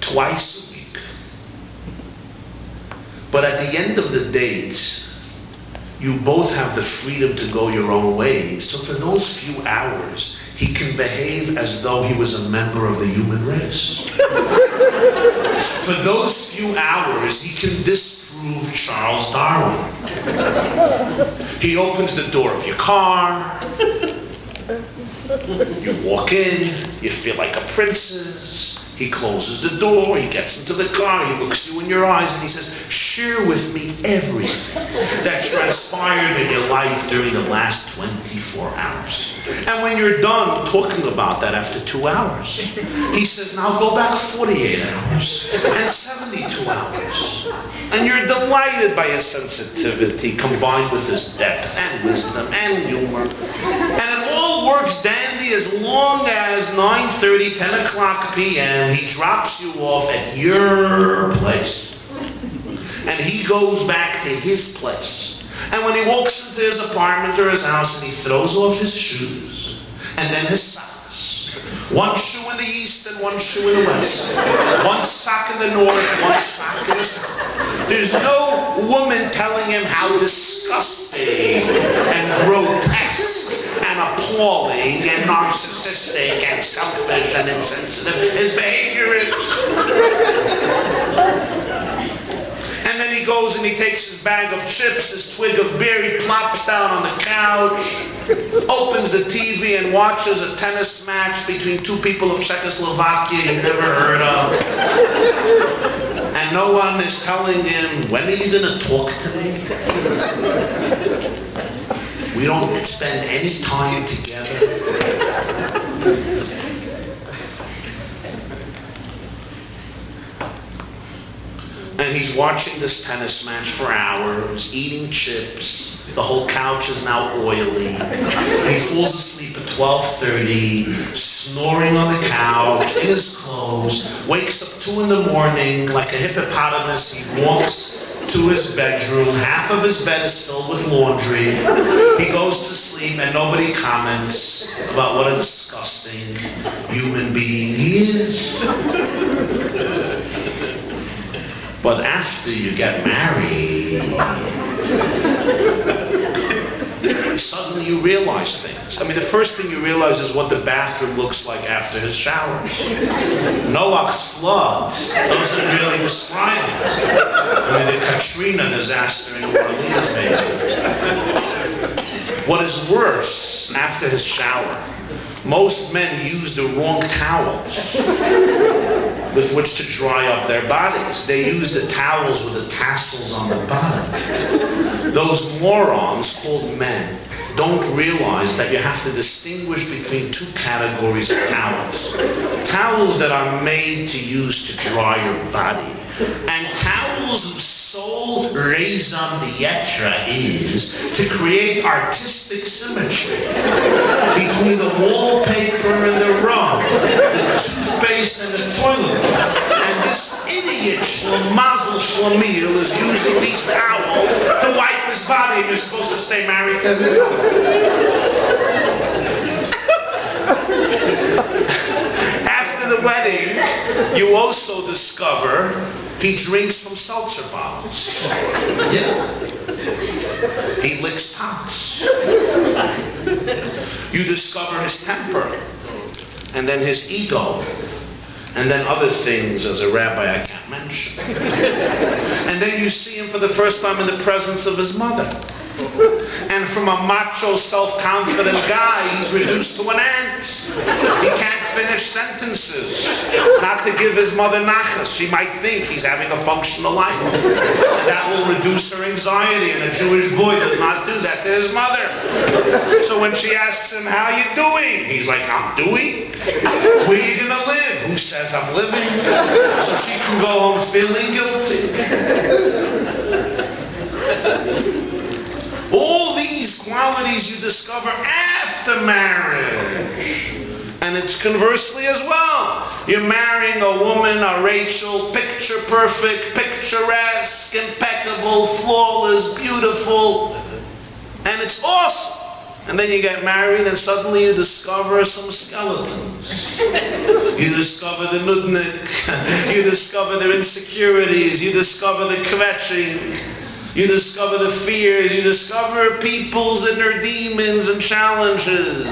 twice a week, but at the end of the date, you both have the freedom to go your own ways. So for those few hours, he can behave as though he was a member of the human race. For those few hours, he can disprove Charles Darwin. He opens the door of your car. You walk in, you feel like a princess. He closes the door, he gets into the car, he looks you in your eyes and he says, share with me everything that transpired in your life during the last 24 hours. And when you're done talking about that after 2 hours, he says, now go back 48 hours and 72 hours. And you're delighted by his sensitivity combined with his depth and wisdom and humor. And it all works dandy as long as 9:30, 10 o'clock p.m. he drops you off at your place. And he goes back to his place. And when he walks into his apartment or his house and he throws off his shoes and then his socks, one shoe in the east and one shoe in the west, one sock in the north, one sock in the south. There's no woman telling him how disgusting and grotesque and appalling and narcissistic and selfish and insensitive his behavior is. And then he goes and he takes his bag of chips, his twig of beer, he plops down on the couch, opens the TV and watches a tennis match between two people of Czechoslovakia you've never heard of. And no one is telling him, when are you going to talk to me? We don't spend any time together. And he's watching this tennis match for hours, eating chips. The whole couch is now oily. He falls asleep at 12:30, snoring on the couch, in his clothes, wakes up 2 in the morning like a hippopotamus. He walks to his bedroom. Half of his bed is filled with laundry. He goes to sleep and nobody comments about what a disgusting human being he is. But after you get married, suddenly you realize things. I mean, the first thing you realize is what the bathroom looks like after his showers. Noah's flood doesn't really describe it. I mean, the Katrina disaster in New Orleans, maybe. What is worse, after his shower, Most men use the wrong towels with which to dry up their bodies. They use the towels with the tassels on the bottom. Those morons called men don't realize that you have to distinguish between two categories of towels. Towels that are made to use to dry your body, and towels whose sole raison d'etre is to create artistic symmetry between the wallpaper and the rug, the toothpaste and the toilet bowl. And this idiot Mazel Shlamil is using these towels to wipe his body, and you're supposed to stay married to him. After the wedding, you also discover he drinks from seltzer bottles. Yeah. He licks tops. You discover his temper, and then his ego, and then other things as a rabbi I can't mention. And then you see him for the first time in the presence of his mother. And from a macho, self-confident guy, he's reduced to an ant. He can't finish sentences. Not to give his mother nachas. She might think he's having a functional life. That will reduce her anxiety, and a Jewish boy does not do that to his mother. So when she asks him, how you doing? He's like, I'm doing? Where are you going to live? Who says I'm living? So she can go home feeling guilty. All these qualities you discover after marriage. And it's conversely as well. You're marrying a woman, a Rachel, picture perfect, picturesque, impeccable, flawless, beautiful. And it's awesome. And then you get married and suddenly you discover some skeletons. You discover the nudnik. You discover their insecurities. You discover the kvetching. You discover the fears. You discover people's inner demons and challenges.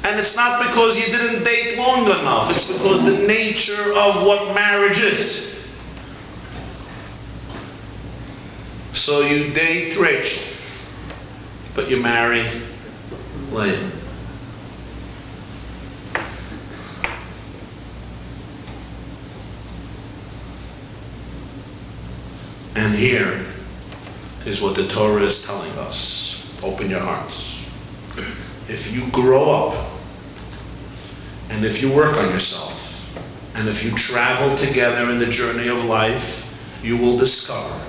And it's not because you didn't date long enough. It's because the nature of what marriage is. So you date Rachel, but you marry Leah. And here is what the Torah is telling us. Open your hearts. If you grow up, and if you work on yourself, and if you travel together in the journey of life, you will discover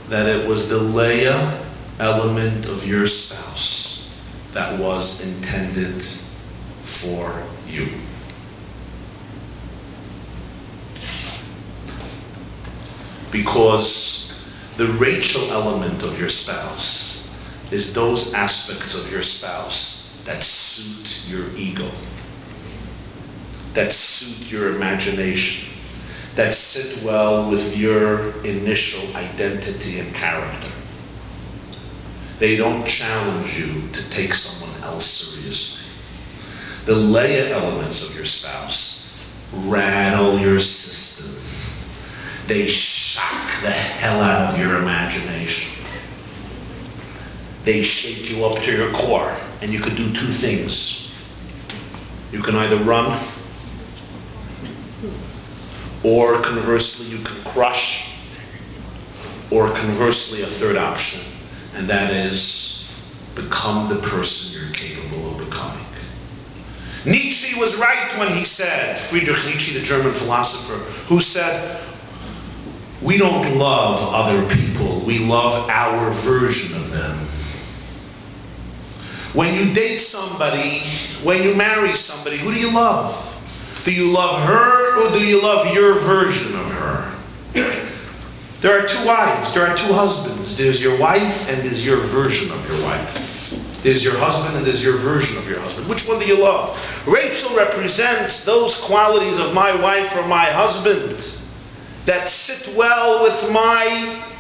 that it was the Leah element of your spouse that was intended for you. Because the Rachel element of your spouse is those aspects of your spouse that suit your ego, that suit your imagination, that sit well with your initial identity and character. They don't challenge you to take someone else seriously. The Leah elements of your spouse rattle your system. They shock the hell out of your imagination. They shake you up to your core, and you can do two things. You can either run, or conversely you can crush, or conversely a third option, and that is become the person you're capable of becoming. Nietzsche was right when he said, Friedrich Nietzsche, the German philosopher, who said, we don't love other people, we love our version of them. When you date somebody, when you marry somebody, who do you love? Do you love her, or do you love your version of her? There are two wives, there are two husbands. There's your wife and there's your version of your wife. There's your husband and there's your version of your husband. Which one do you love? Rachel represents those qualities of my wife or my husband that sit well with my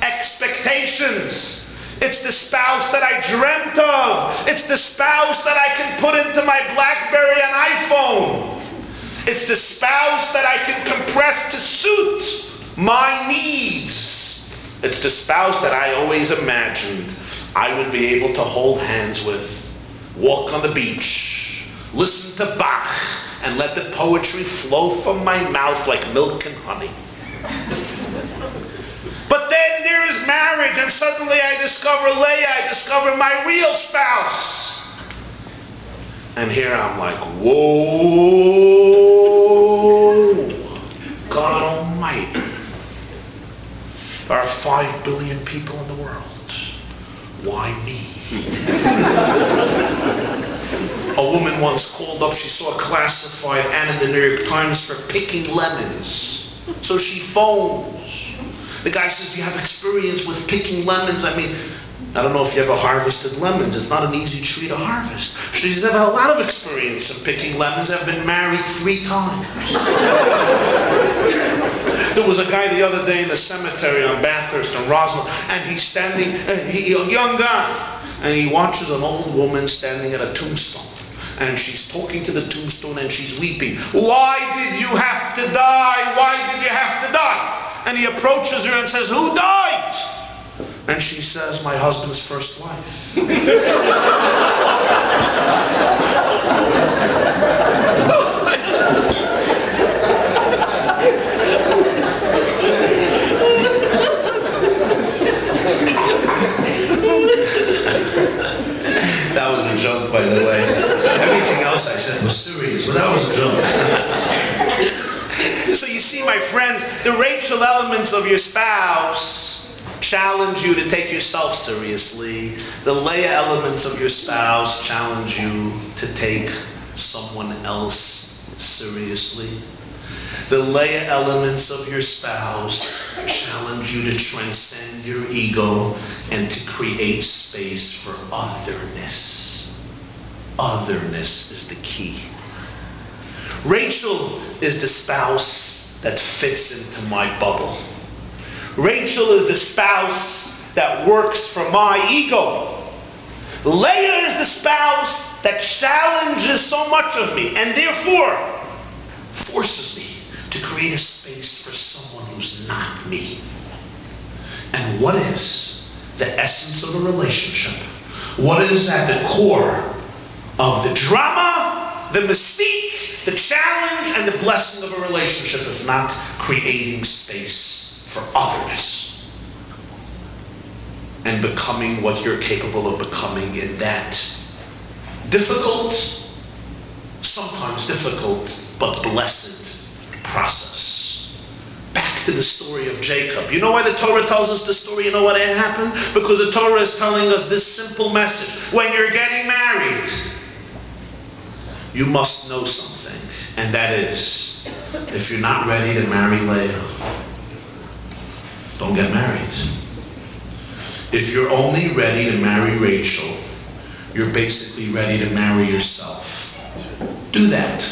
expectations. It's the spouse that I dreamt of. It's the spouse that I can put into my BlackBerry and iPhone. It's the spouse that I can compress to suit my needs. It's the spouse that I always imagined I would be able to hold hands with, walk on the beach, listen to Bach, and let the poetry flow from my mouth like milk and honey. But then there is marriage, and suddenly I discover Leah, I discover my real spouse. And here I'm like, whoa, God Almighty. There are 5 billion people in the world. Why me? A woman once called up, she saw a classified ad in the New York Times for picking lemons. So she phones. The guy says, do you have experience with picking lemons? I mean, I don't know if you ever harvested lemons. It's not an easy tree to harvest. She says, I have a lot of experience in picking lemons. I've been married 3 times. There was a guy the other day in the cemetery on Bathurst and Roswell, and he's standing, a young guy, and he watches an old woman standing at a tombstone. And she's talking to the tombstone and she's weeping. Why did you have to die? Why did you have to die? And he approaches her and says, who died? And she says, my husband's first wife. That was a joke, by the way. Everything else I said was serious, but that was a joke. So you see, my friends, the Rachel elements of your spouse challenge you to take yourself seriously. The Leah elements of your spouse challenge you to take someone else seriously. The Leah elements of your spouse challenge you to transcend your ego and to create space for otherness. Otherness is the key. Rachel is the spouse that fits into my bubble. Rachel is the spouse that works for my ego. Leah is the spouse that challenges so much of me and therefore forces me to create a space for someone who's not me. And what is the essence of a relationship? What is at the core of the drama, the mystique, the challenge, and the blessing of a relationship if not creating space for otherness and becoming what you're capable of becoming in that difficult, sometimes difficult, but blessed process. Back to the story of Jacob. You know why the Torah tells us the story? You know what happened? Because the Torah is telling us this simple message. When you're getting married, you must know something. And that is, if you're not ready to marry Leah, don't get married. If you're only ready to marry Rachel, you're basically ready to marry yourself. Do that.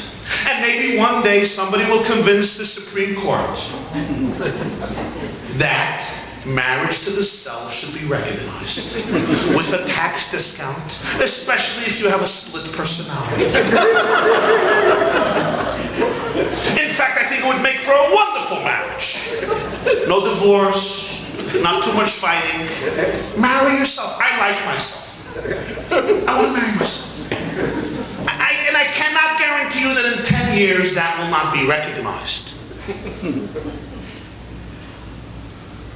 And maybe one day somebody will convince the Supreme Court that marriage to the self should be recognized with a tax discount, especially if you have a split personality. In fact, I think it would make for a wonderful marriage. No divorce, not too much fighting. Marry yourself. I like myself. I want to marry myself. And I cannot guarantee you that in 10 years that will not be recognized.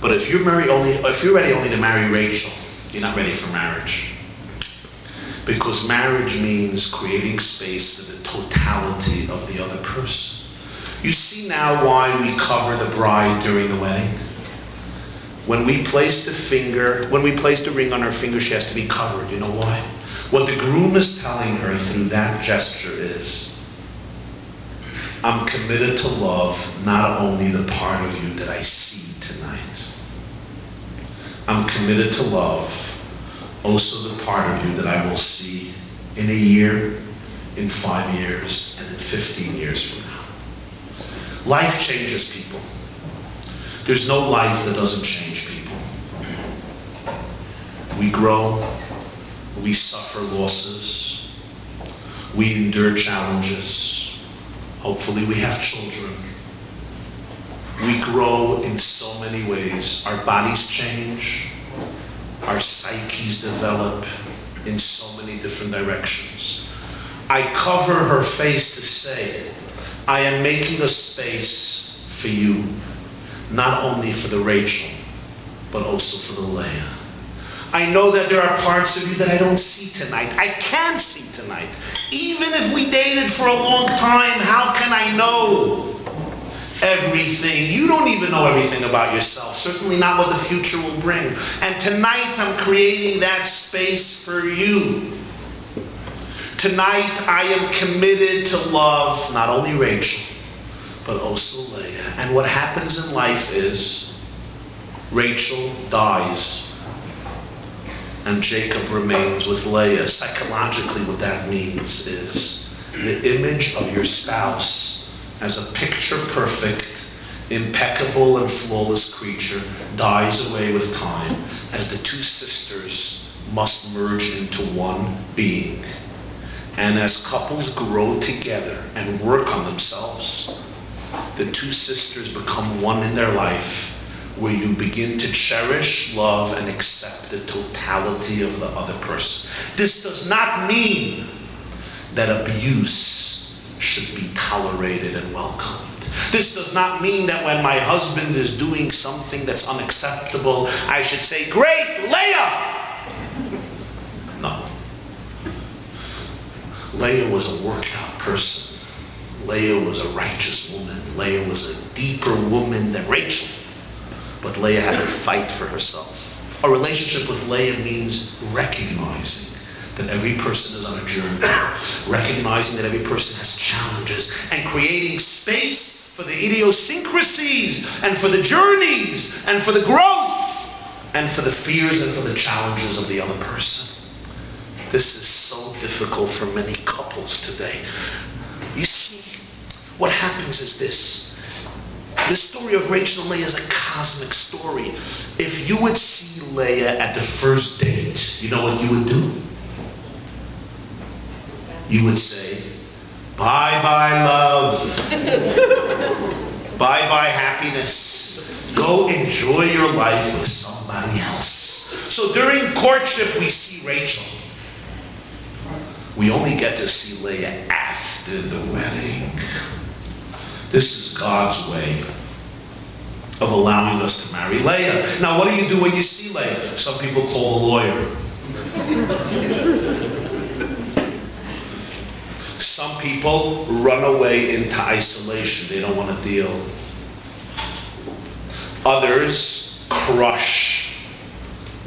But if you're ready only to marry Rachel, you're not ready for marriage. Because marriage means creating space for the totality of the other person. You see now why we cover the bride during the wedding? When we place the ring on her finger, she has to be covered. You know why? What the groom is telling her through that gesture is, I'm committed to love not only the part of you that I see tonight. I'm committed to love also the part of you that I will see in a year, in 5 years, and in 15 years from now. Life changes people. There's no life that doesn't change people. We grow. We suffer losses. We endure challenges. Hopefully we have children. We grow in so many ways. Our bodies change. Our psyches develop in so many different directions. I cover her face to say, I am making a space for you, not only for the Rachel, but also for the Leah. I know that there are parts of you that I don't see tonight. I can't see tonight. Even if we dated for a long time, how can I know everything? You don't even know everything about yourself. Certainly not what the future will bring. And tonight I'm creating that space for you. Tonight I am committed to love not only Rachel, but also Leah. And what happens in life is Rachel dies and Jacob remains with Leah. Psychologically, what that means is the image of your spouse as a picture-perfect, impeccable and flawless creature dies away with time as the two sisters must merge into one being. And as couples grow together and work on themselves, the two sisters become one in their life, where you begin to cherish, love, and accept the totality of the other person. This does not mean that abuse should be tolerated and welcomed. This does not mean that when my husband is doing something that's unacceptable, I should say, "Great, Leah!" No. Leah was a workout person. Leah was a righteous woman. Leah was a deeper woman than Rachel. But Leah had to fight for herself. A relationship with Leah means recognizing that every person is on a journey, recognizing that every person has challenges, and creating space for the idiosyncrasies, and for the journeys, and for the growth, and for the fears and for the challenges of the other person. This is so difficult for many couples today. You see, what happens is this. The story of Rachel and Leah is a cosmic story. If you would see Leah at the first date, you know what you would do? You would say, "Bye-bye, love. Bye-bye, happiness. Go enjoy your life with somebody else." So during courtship, we see Rachel. We only get to see Leah after the wedding. This is God's way of allowing us to marry Leah. Now, what do you do when you see Leah? Some people call a lawyer. Some people run away into isolation. They don't want to deal. Others crush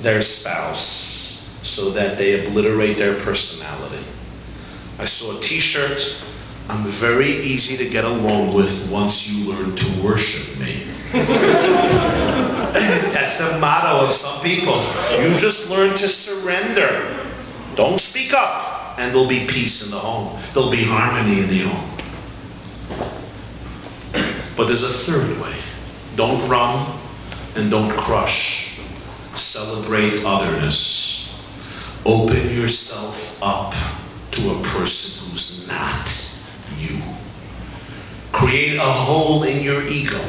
their spouse so that they obliterate their personality. I saw a t-shirt, "I'm very easy to get along with once you learn to worship me." That's the motto of some people. You just learn to surrender. Don't speak up, and there'll be peace in the home. There'll be harmony in the home. But there's a third way. Don't run and don't crush. Celebrate otherness. Open yourself up to a person who's not you. Create a hole in your ego.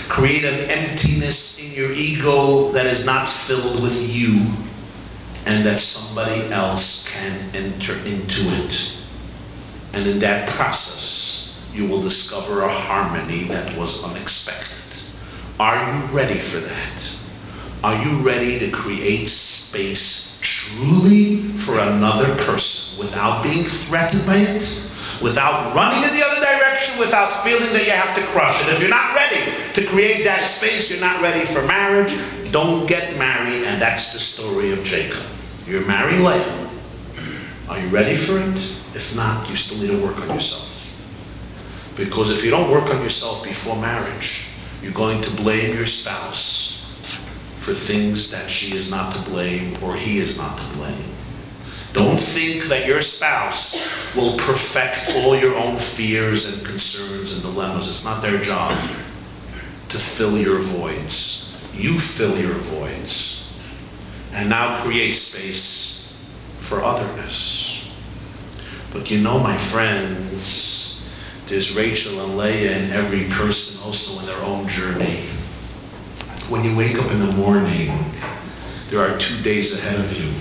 Create an emptiness in your ego that is not filled with you, and that somebody else can enter into it. And in that process, you will discover a harmony that was unexpected. Are you ready for that? Are you ready to create space truly for another person without being threatened by it, without running in the other direction, without feeling that you have to crush it? If you're not ready to create that space, you're not ready for marriage, don't get married. And that's the story of Jacob. You're marrying Leah. Are you ready for it? If not, you still need to work on yourself. Because if you don't work on yourself before marriage, you're going to blame your spouse for things that she is not to blame or he is not to blame. Don't think that your spouse will perfect all your own fears and concerns and dilemmas. It's not their job to fill your voids. You fill your voids. And now create space for otherness. But you know, my friends, there's Rachel and Leah in every person also in their own journey. When you wake up in the morning, there are 2 days ahead of you.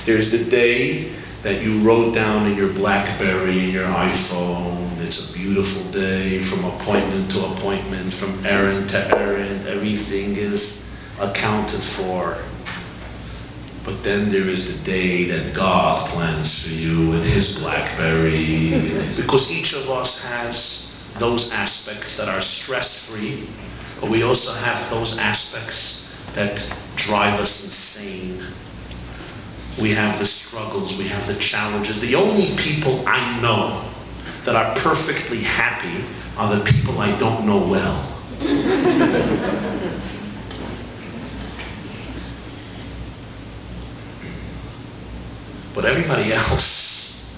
There's the day that you wrote down in your BlackBerry, in your iPhone. It's a beautiful day, from appointment to appointment, from errand to errand. Everything is accounted for. But then there is the day that God plans for you in His BlackBerry. Because each of us has those aspects that are stress-free, but we also have those aspects that drive us insane. We have the struggles, we have the challenges. The only people I know that are perfectly happy are the people I don't know well. But everybody else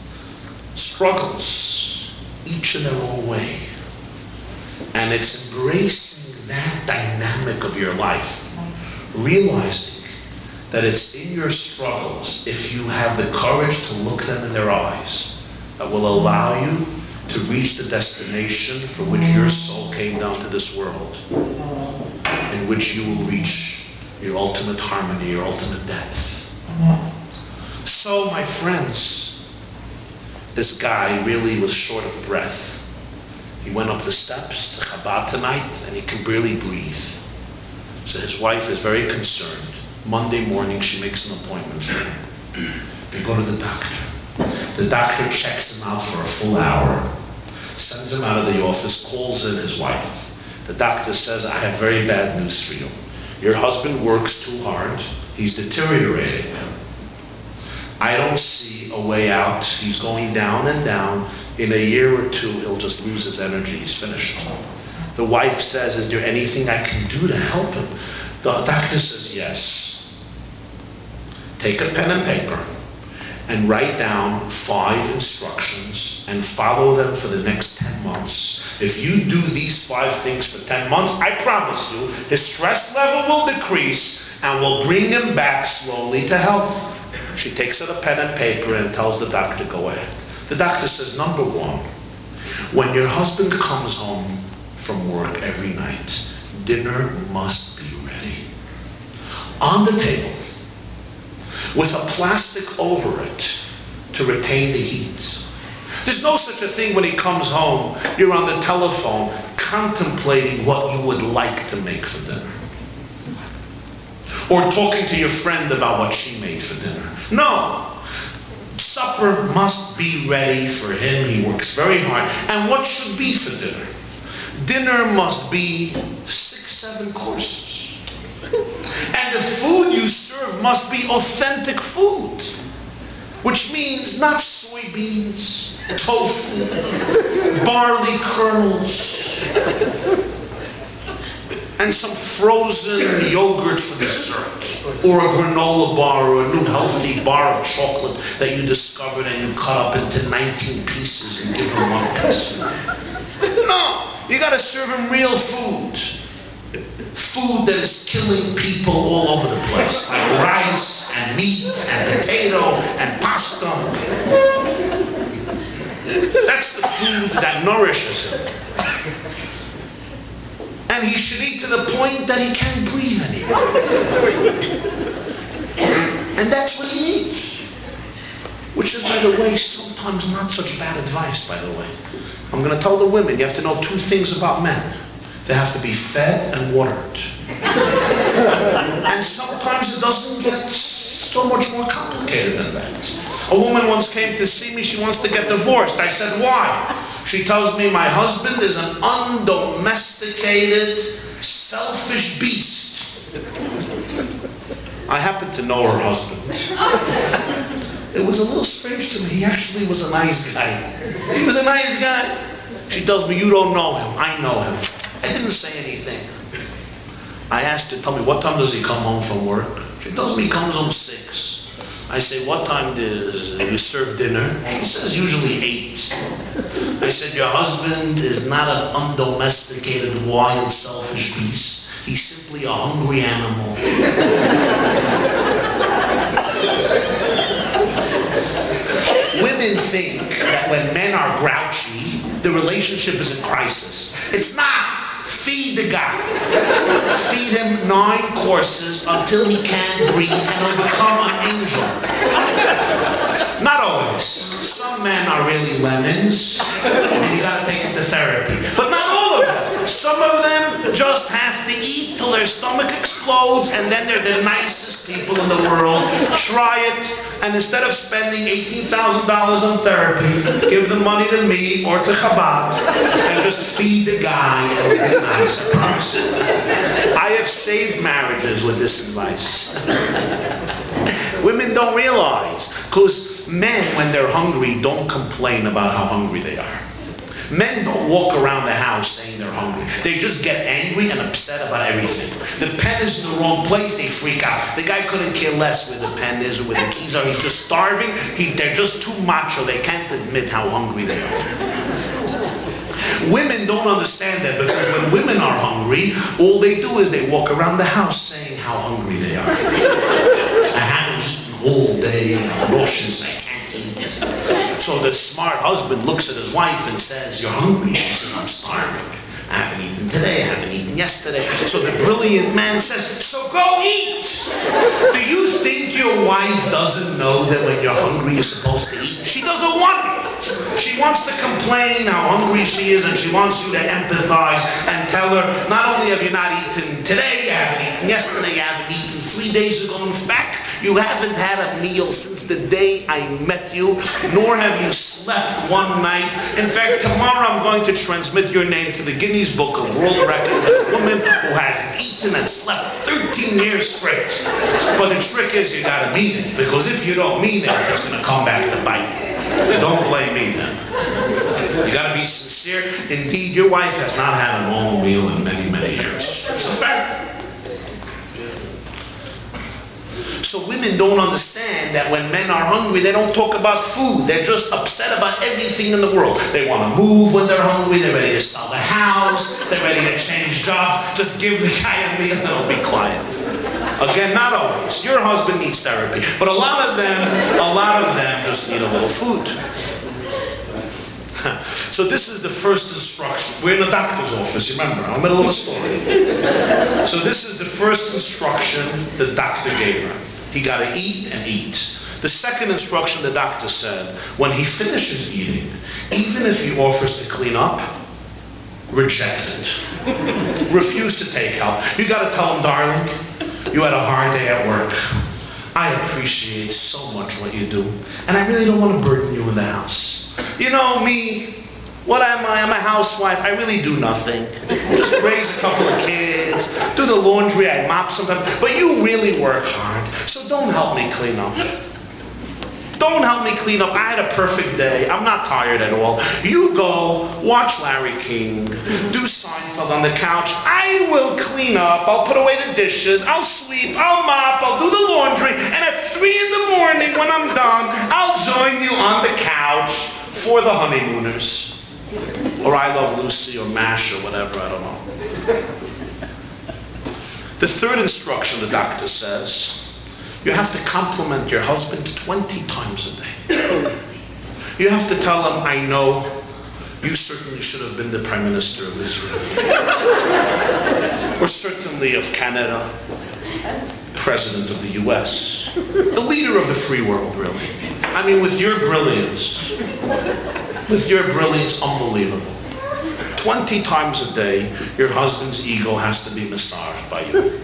struggles, each in their own way. And it's embracing that dynamic of your life, realizing that it's in your struggles, if you have the courage to look them in their eyes, that will allow you to reach the destination for which your soul came down to this world, in which you will reach your ultimate harmony, your ultimate depth. So, my friends, this guy really was short of breath. He went up the steps to Chabad tonight, and he can barely breathe. So his wife is very concerned. Monday morning, she makes an appointment for him. They go to the doctor. The doctor checks him out for a full hour, sends him out of the office, calls in his wife. The doctor says, I have very bad news for you. Your husband works too hard. He's deteriorating. I don't see a way out. He's going down and down. In a year or two, he'll just lose his energy. He's finished. The wife says, is there anything I can do to help him? The doctor says, yes. Take a pen and paper and write down 5 instructions and follow them for the next 10 months. If you do these 5 things for 10 months, I promise you, his stress level will decrease and will bring him back slowly to health. She takes out a pen and paper and tells the doctor, go ahead. The doctor says, number 1, when your husband comes home from work every night, dinner must be ready. On the table, with a plastic over it to retain the heat. There's no such a thing when he comes home, you're on the telephone contemplating what you would like to make for dinner. Or talking to your friend about what she made for dinner. No. Supper must be ready for him. He works very hard. And what should be for dinner? Dinner must be 6-7 courses. And the food you serve must be authentic food. Which means not soybeans, tofu, barley kernels, and some frozen yogurt for dessert, or a granola bar, or a new healthy bar of chocolate that you discovered and you cut up into 19 pieces and give him one piece. No, you gotta serve him real food. Food that is killing people all over the place, like rice and meat and potato and pasta. That's the food that nourishes him. And he should eat to the point that he can't breathe anymore. And that's what he needs. Which is, by the way, sometimes not such bad advice, by the way. I'm going to tell the women, you have to know 2 things about men. They have to be fed and watered. And sometimes it doesn't get so much more complicated than that. A woman once came to see me, she wants to get divorced. I said, why? She tells me, my husband is an undomesticated, selfish beast. I happen to know her husband. It was a little strange to me. He actually was a nice guy. He was a nice guy. She tells me, you don't know him. I know him. I didn't say anything. I asked her, tell me, what time does he come home from work? She tells me he comes home 6. I say, what time do you serve dinner? She says, usually 8. I said, your husband is not an undomesticated, wild, selfish beast. He's simply a hungry animal. Women think that when men are grouchy, the relationship is in crisis. It's not. Feed the guy. Feed him 9 courses until he can't breathe and he'll become an angel. Not always. just have to eat till their stomach explodes, and then they're the nicest people in the world. Try it, and instead of spending $18,000 on therapy, give the money to me or to Chabad, and just feed the guy and be a nice person. I have saved marriages with this advice. Women don't realize, because men, when they're hungry, don't complain about how hungry they are. Men don't walk around the house saying they're hungry. They just get angry and upset about everything. The pen is in the wrong place, they freak out. The guy couldn't care less where the pen is or where the keys are. He's just starving. They're just too macho. They can't admit how hungry they are. Women don't understand that, because when women are hungry, all they do is they walk around the house saying how hungry they are. I haven't eaten all day. Rosh's, I can't eat. So the smart husband looks at his wife and says, "You're hungry?" She says, "I'm starving. I haven't eaten today. I haven't eaten yesterday." So the brilliant man says, "So go eat." Do you think your wife doesn't know that when you're hungry you're supposed to eat? She doesn't want it. She wants to complain how hungry she is, and she wants you to empathize and tell her, not only have you not eaten today, you haven't eaten yesterday, you haven't eaten 3 days ago. In fact, you haven't had a meal since the day I met you, nor have you slept one night. In fact, tomorrow I'm going to transmit your name to the Guinness Book of World Records as a woman who has eaten and slept 13 years straight. But the trick is you gotta mean it, because if you don't mean it, it's gonna come back to bite you. Don't blame me then. You gotta be sincere. Indeed, your wife has not had a normal meal in many, many years. It's a fact. So women don't understand that when men are hungry, they don't talk about food. They're just upset about everything in the world. They want to move when they're hungry. They're ready to sell the house. They're ready to change jobs. Just give the guy a meal and they'll be quiet. Again, not always. Your husband needs therapy. But a lot of them just need a little food. So this is the first instruction. We're in the doctor's office, remember, I'm in the middle of a story. So this is the first instruction the doctor gave her. He got to eat and eat. The second instruction the doctor said, when he finishes eating, even if he offers to clean up, reject it. Refuse to take help. You got to tell him, "Darling, you had a hard day at work. I appreciate so much what you do, and I really don't want to burden you in the house. You know me, what am I? I'm a housewife. I really do nothing. Just raise a couple of kids, do the laundry, I mop sometimes, but you really work hard, so don't help me clean up. Don't help me clean up. I had a perfect day. I'm not tired at all. You go watch Larry King, do Seinfeld on the couch. I will clean up. I'll put away the dishes. I'll sweep. I'll mop. I'll do the laundry. And at 3 in the morning when I'm done, I'll join you on the couch for the honeymooners." Or I Love Lucy or MASH or whatever, I don't know. The third instruction the doctor says, you have to compliment your husband 20 times a day. You have to tell him, "I know you certainly should have been the Prime Minister of Israel." Or certainly of Canada, President of the US, the leader of the free world, really. I mean, with your brilliance, unbelievable. 20 times a day, your husband's ego has to be massaged by you.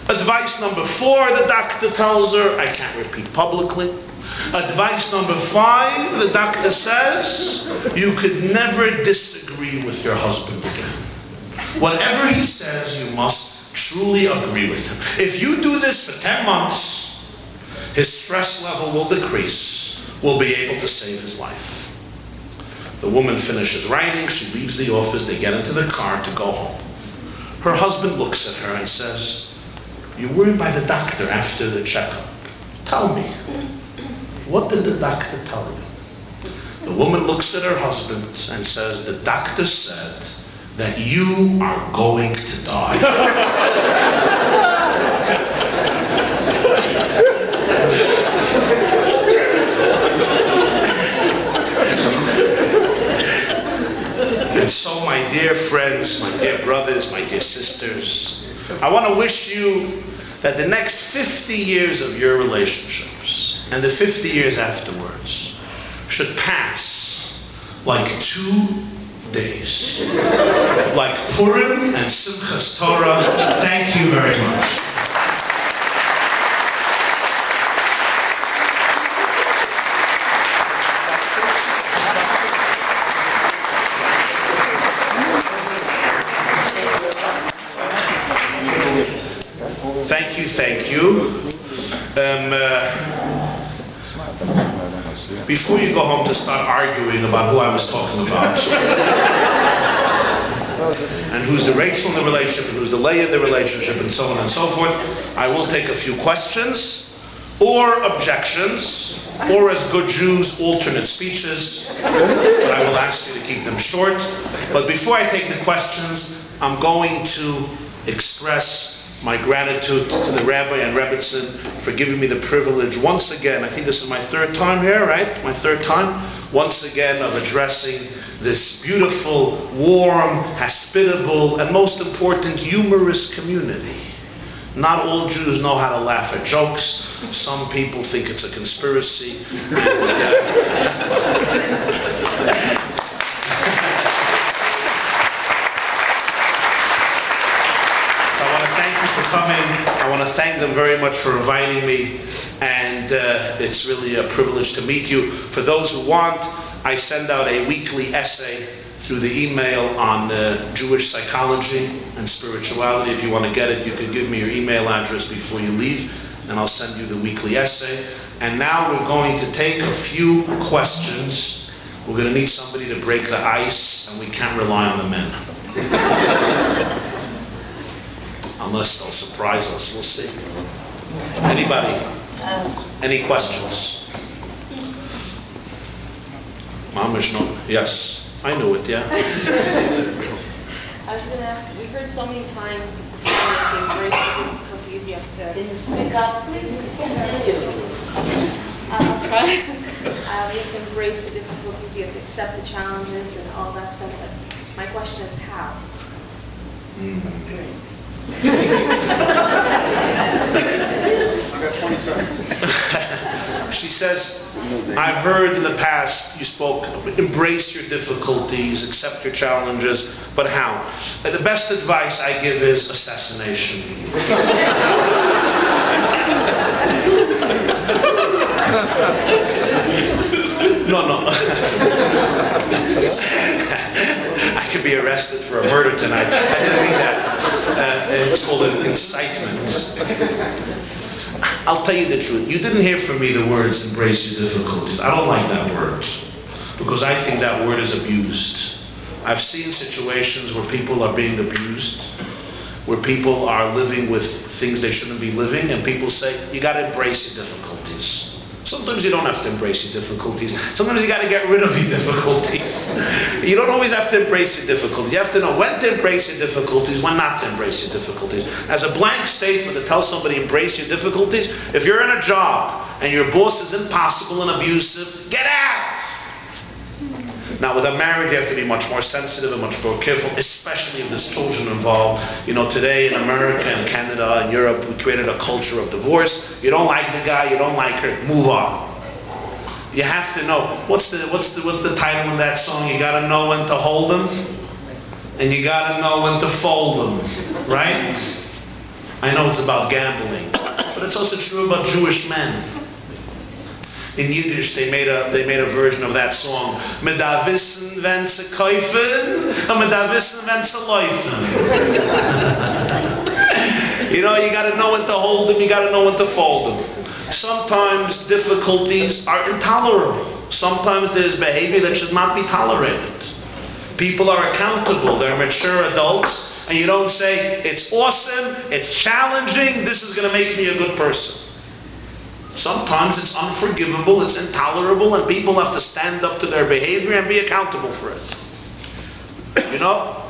Advice number 4, the doctor tells her, I can't repeat publicly. Advice number 5, the doctor says, you could never disagree with your husband again. Whatever he says, you must truly agree with him. If you do this for 10 months, his stress level will decrease. We'll be able to save his life. The woman finishes writing. She leaves the office. They get into the car to go home. Her husband looks at her and says, "You were by the doctor after the checkup. Tell me, what did the doctor tell you?" The woman looks at her husband and says, "The doctor said that you are going to die." And so, my dear friends, my dear brothers, my dear sisters, I want to wish you that the next 50 years of your relationships and the 50 years afterwards should pass like 2 days. Like Purim and Simchas Torah. Thank you very much. Thank you. Before you go home to start arguing about who I was talking about, and who's the Rachel in the relationship, and who's the Leah in the relationship, and so on and so forth, I will take a few questions, or objections, or as good Jews, alternate speeches, but I will ask you to keep them short. But before I take the questions, I'm going to express my gratitude to the Rabbi and Jacobson for giving me the privilege once again, I think this is my third time here, right? My third time, once again, of addressing this beautiful, warm, hospitable, and most important, humorous community. Not all Jews know how to laugh at jokes. Some people think it's a conspiracy. I want to thank them very much for inviting me, and it's really a privilege to meet you. For those who want, I send out a weekly essay through the email on Jewish psychology and spirituality. If you want to get it, you can give me your email address before you leave, and I'll send you the weekly essay. And now we're going to take a few questions. We're going to need somebody to break the ice, and we can't rely on the men. Unless they'll surprise us, we'll see. Anybody? Any questions? Mamish, no? Yes, I knew it, yeah. I was going to ask, we've heard so many times to embrace the difficulties you have to pick up. I'll try. You have to embrace the difficulties, you have to accept the challenges and all that stuff. But my question is how? I got 20 seconds. She says, I've heard in the past you spoke, embrace your difficulties, accept your challenges, but how? The best advice I give is assassination. No. I could be arrested for a murder tonight. I didn't mean that. It's called an incitement. I'll tell you the truth. You didn't hear from me the words, embrace your difficulties. I don't like that word, because I think that word is abused. I've seen situations where people are being abused, where people are living with things they shouldn't be living, and people say, you got to embrace your difficulties. Sometimes you don't have to embrace your difficulties. Sometimes you got to get rid of your difficulties. You don't always have to embrace your difficulties. You have to know when to embrace your difficulties, when not to embrace your difficulties. As a blank statement to tell somebody embrace your difficulties, if you're in a job and your boss is impossible and abusive, get out! Now, with a marriage, you have to be much more sensitive and much more careful, especially if there's children involved. You know, today in America and Canada and Europe, we created a culture of divorce. You don't like the guy, you don't like her, move on. You have to know, what's the title of that song? You got to know when to hold them, and you got to know when to fold them, right? I know it's about gambling, but it's also true about Jewish men. In Yiddish, they made a version of that song. Mit da wissen, wenn ze kaufen, und mit da wissen, wenn ze laufen. You know, you got to know when to hold them, you got to know when to fold them. Sometimes difficulties are intolerable. Sometimes there's behavior that should not be tolerated. People are accountable, they're mature adults, and you don't say, it's awesome, it's challenging, this is going to make me a good person. Sometimes it's unforgivable, it's intolerable, and people have to stand up to their behavior and be accountable for it. You know?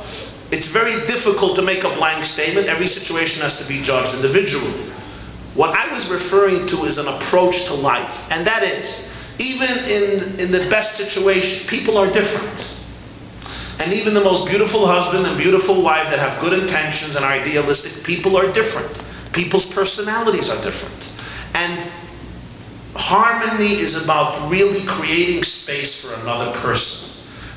It's very difficult to make a blank statement. Every situation has to be judged individually. What I was referring to is an approach to life, and that is, even in the best situation, people are different. And even the most beautiful husband and beautiful wife that have good intentions and are idealistic, people are different. People's personalities are different. And harmony is about really creating space for another person.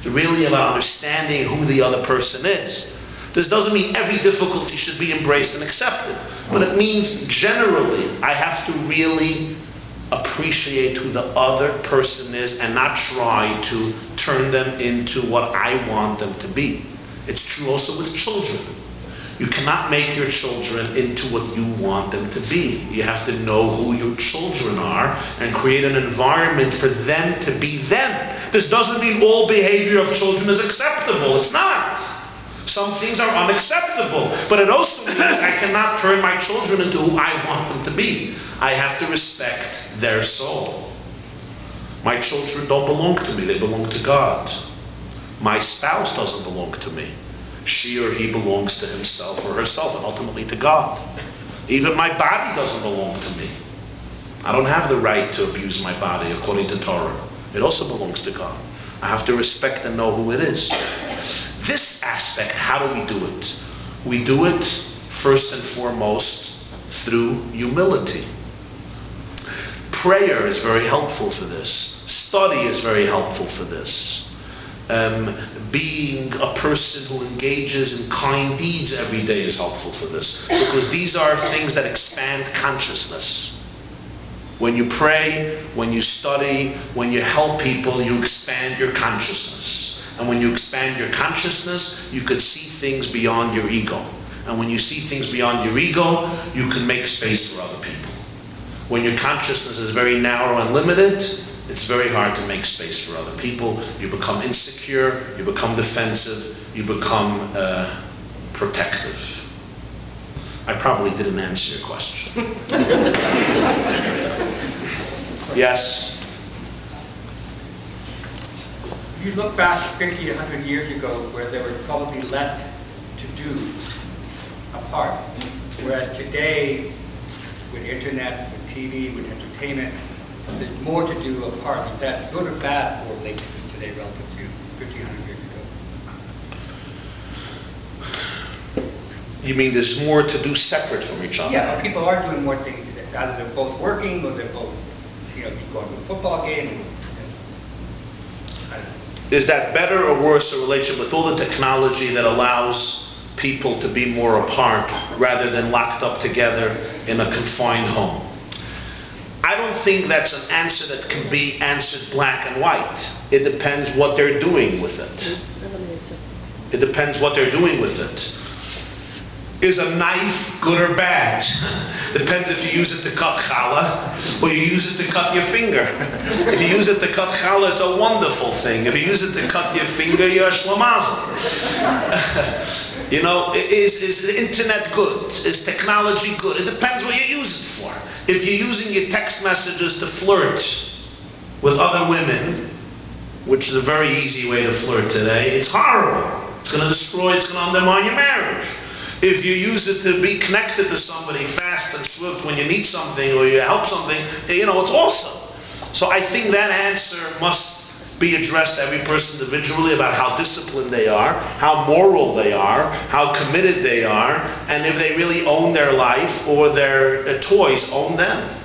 really about understanding who the other person is. This doesn't mean every difficulty should be embraced and accepted, but it means generally I have to really appreciate who the other person is and not try to turn them into what I want them to be. It's true also with children. You cannot make your children into what you want them to be. You have to know who your children are and create an environment for them to be them. This doesn't mean all behavior of children is acceptable. It's not. Some things are unacceptable. But it also means I cannot turn my children into who I want them to be. I have to respect their soul. My children don't belong to me. They belong to God. My spouse doesn't belong to me. She or he belongs to himself or herself and ultimately to God. Even my body doesn't belong to me. I don't have the right to abuse my body according to Torah. It also belongs to God. I have to respect and know who it is. This aspect, how do we do it? We do it first and foremost through humility. Prayer is very helpful for this. Study is very helpful for this. Being a person who engages in kind deeds every day is helpful for this, because these are things that expand consciousness. When you pray, when you study, when you help people, you expand your consciousness. And when you expand your consciousness, you could see things beyond your ego. And when you see things beyond your ego, you can make space for other people. When your consciousness is very narrow and limited, it's very hard to make space for other people. You become insecure, you become defensive, you become protective. I probably didn't answer your question. Yes? If you look back 50 to 100 years ago, where there was probably less to do apart, whereas today, with internet, with TV, with entertainment, there's more to do apart. Is that good or bad for relationships today relative to 50, 100 years ago? You mean there's more to do separate from each other? Yeah, people are doing more things today. Either they're both working or they're both, he's going to a football game. Is that better or worse a relationship with all the technology that allows people to be more apart rather than locked up together in a confined home? I don't think that's an answer that can be answered black and white. It depends what they're doing with it. It depends what they're doing with it. Is a knife good or bad? Depends if you use it to cut challah or you use it to cut your finger. If you use it to cut challah, it's a wonderful thing. If you use it to cut your finger, you're a shlamazel. Is the internet good? Is technology good? It depends what you use it for. If you're using your text messages to flirt with other women, which is a very easy way to flirt today, it's horrible. It's going to destroy, it's going to undermine your marriage. If you use it to be connected to somebody fast and swift when you need something or you help something, it's awesome. So I think that answer must be addressed to every person individually about how disciplined they are, how moral they are, how committed they are, and if they really own their life or their toys own them.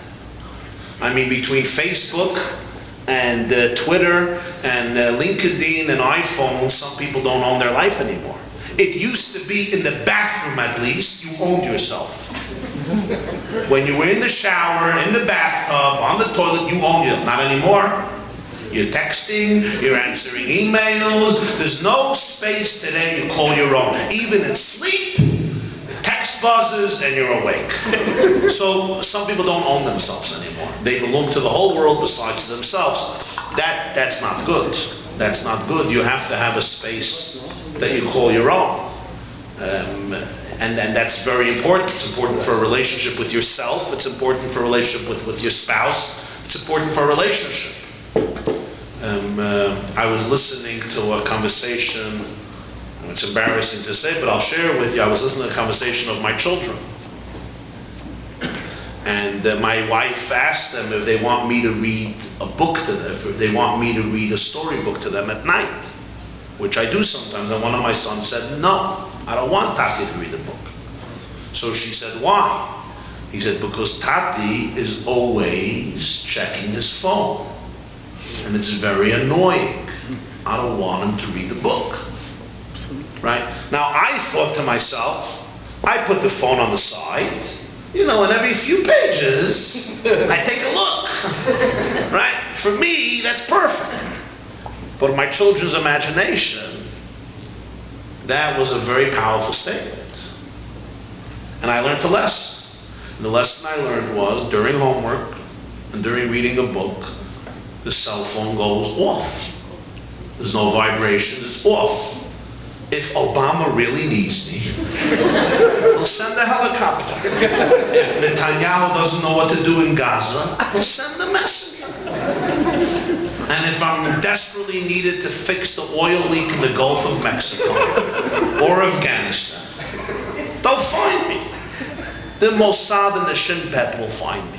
I mean, between Facebook and Twitter and LinkedIn and iPhone, some people don't own their life anymore. It used to be in the bathroom, at least, you owned yourself. When you were in the shower, in the bathtub, on the toilet, you owned yourself. Not anymore. You're texting, you're answering emails. There's no space today you call your own. Even in sleep, the text buzzes and you're awake. So some people don't own themselves anymore. They belong to the whole world besides themselves. That's not good. That's not good. You have to have a space that you call your own. And that's very important. It's important for a relationship with yourself. It's important for a relationship with your spouse. It's important for a relationship. I was listening to a conversation, it's embarrassing to say, but I'll share it with you. I was listening to a conversation of my children. And my wife asked them if they want me to read a book to them, if they want me to read a storybook to them at night, which I do sometimes. And one of my sons said, no, I don't want Tati to read a book. So she said, why? He said, because Tati is always checking his phone. And it's very annoying. I don't want him to read the book. Right? Now, I thought to myself, I put the phone on the side, and every few pages, I take a look. Right? For me, that's perfect. But in my children's imagination, that was a very powerful statement. And I learned a lesson. And the lesson I learned was, during homework and during reading a book, the cell phone goes off. There's no vibrations, it's off. If Obama really needs me, we'll send a helicopter. If Netanyahu doesn't know what to do in Gaza, we'll send a messenger. And if I'm desperately needed to fix the oil leak in the Gulf of Mexico or Afghanistan, they'll find me. The Mossad and the Shin Bet will find me.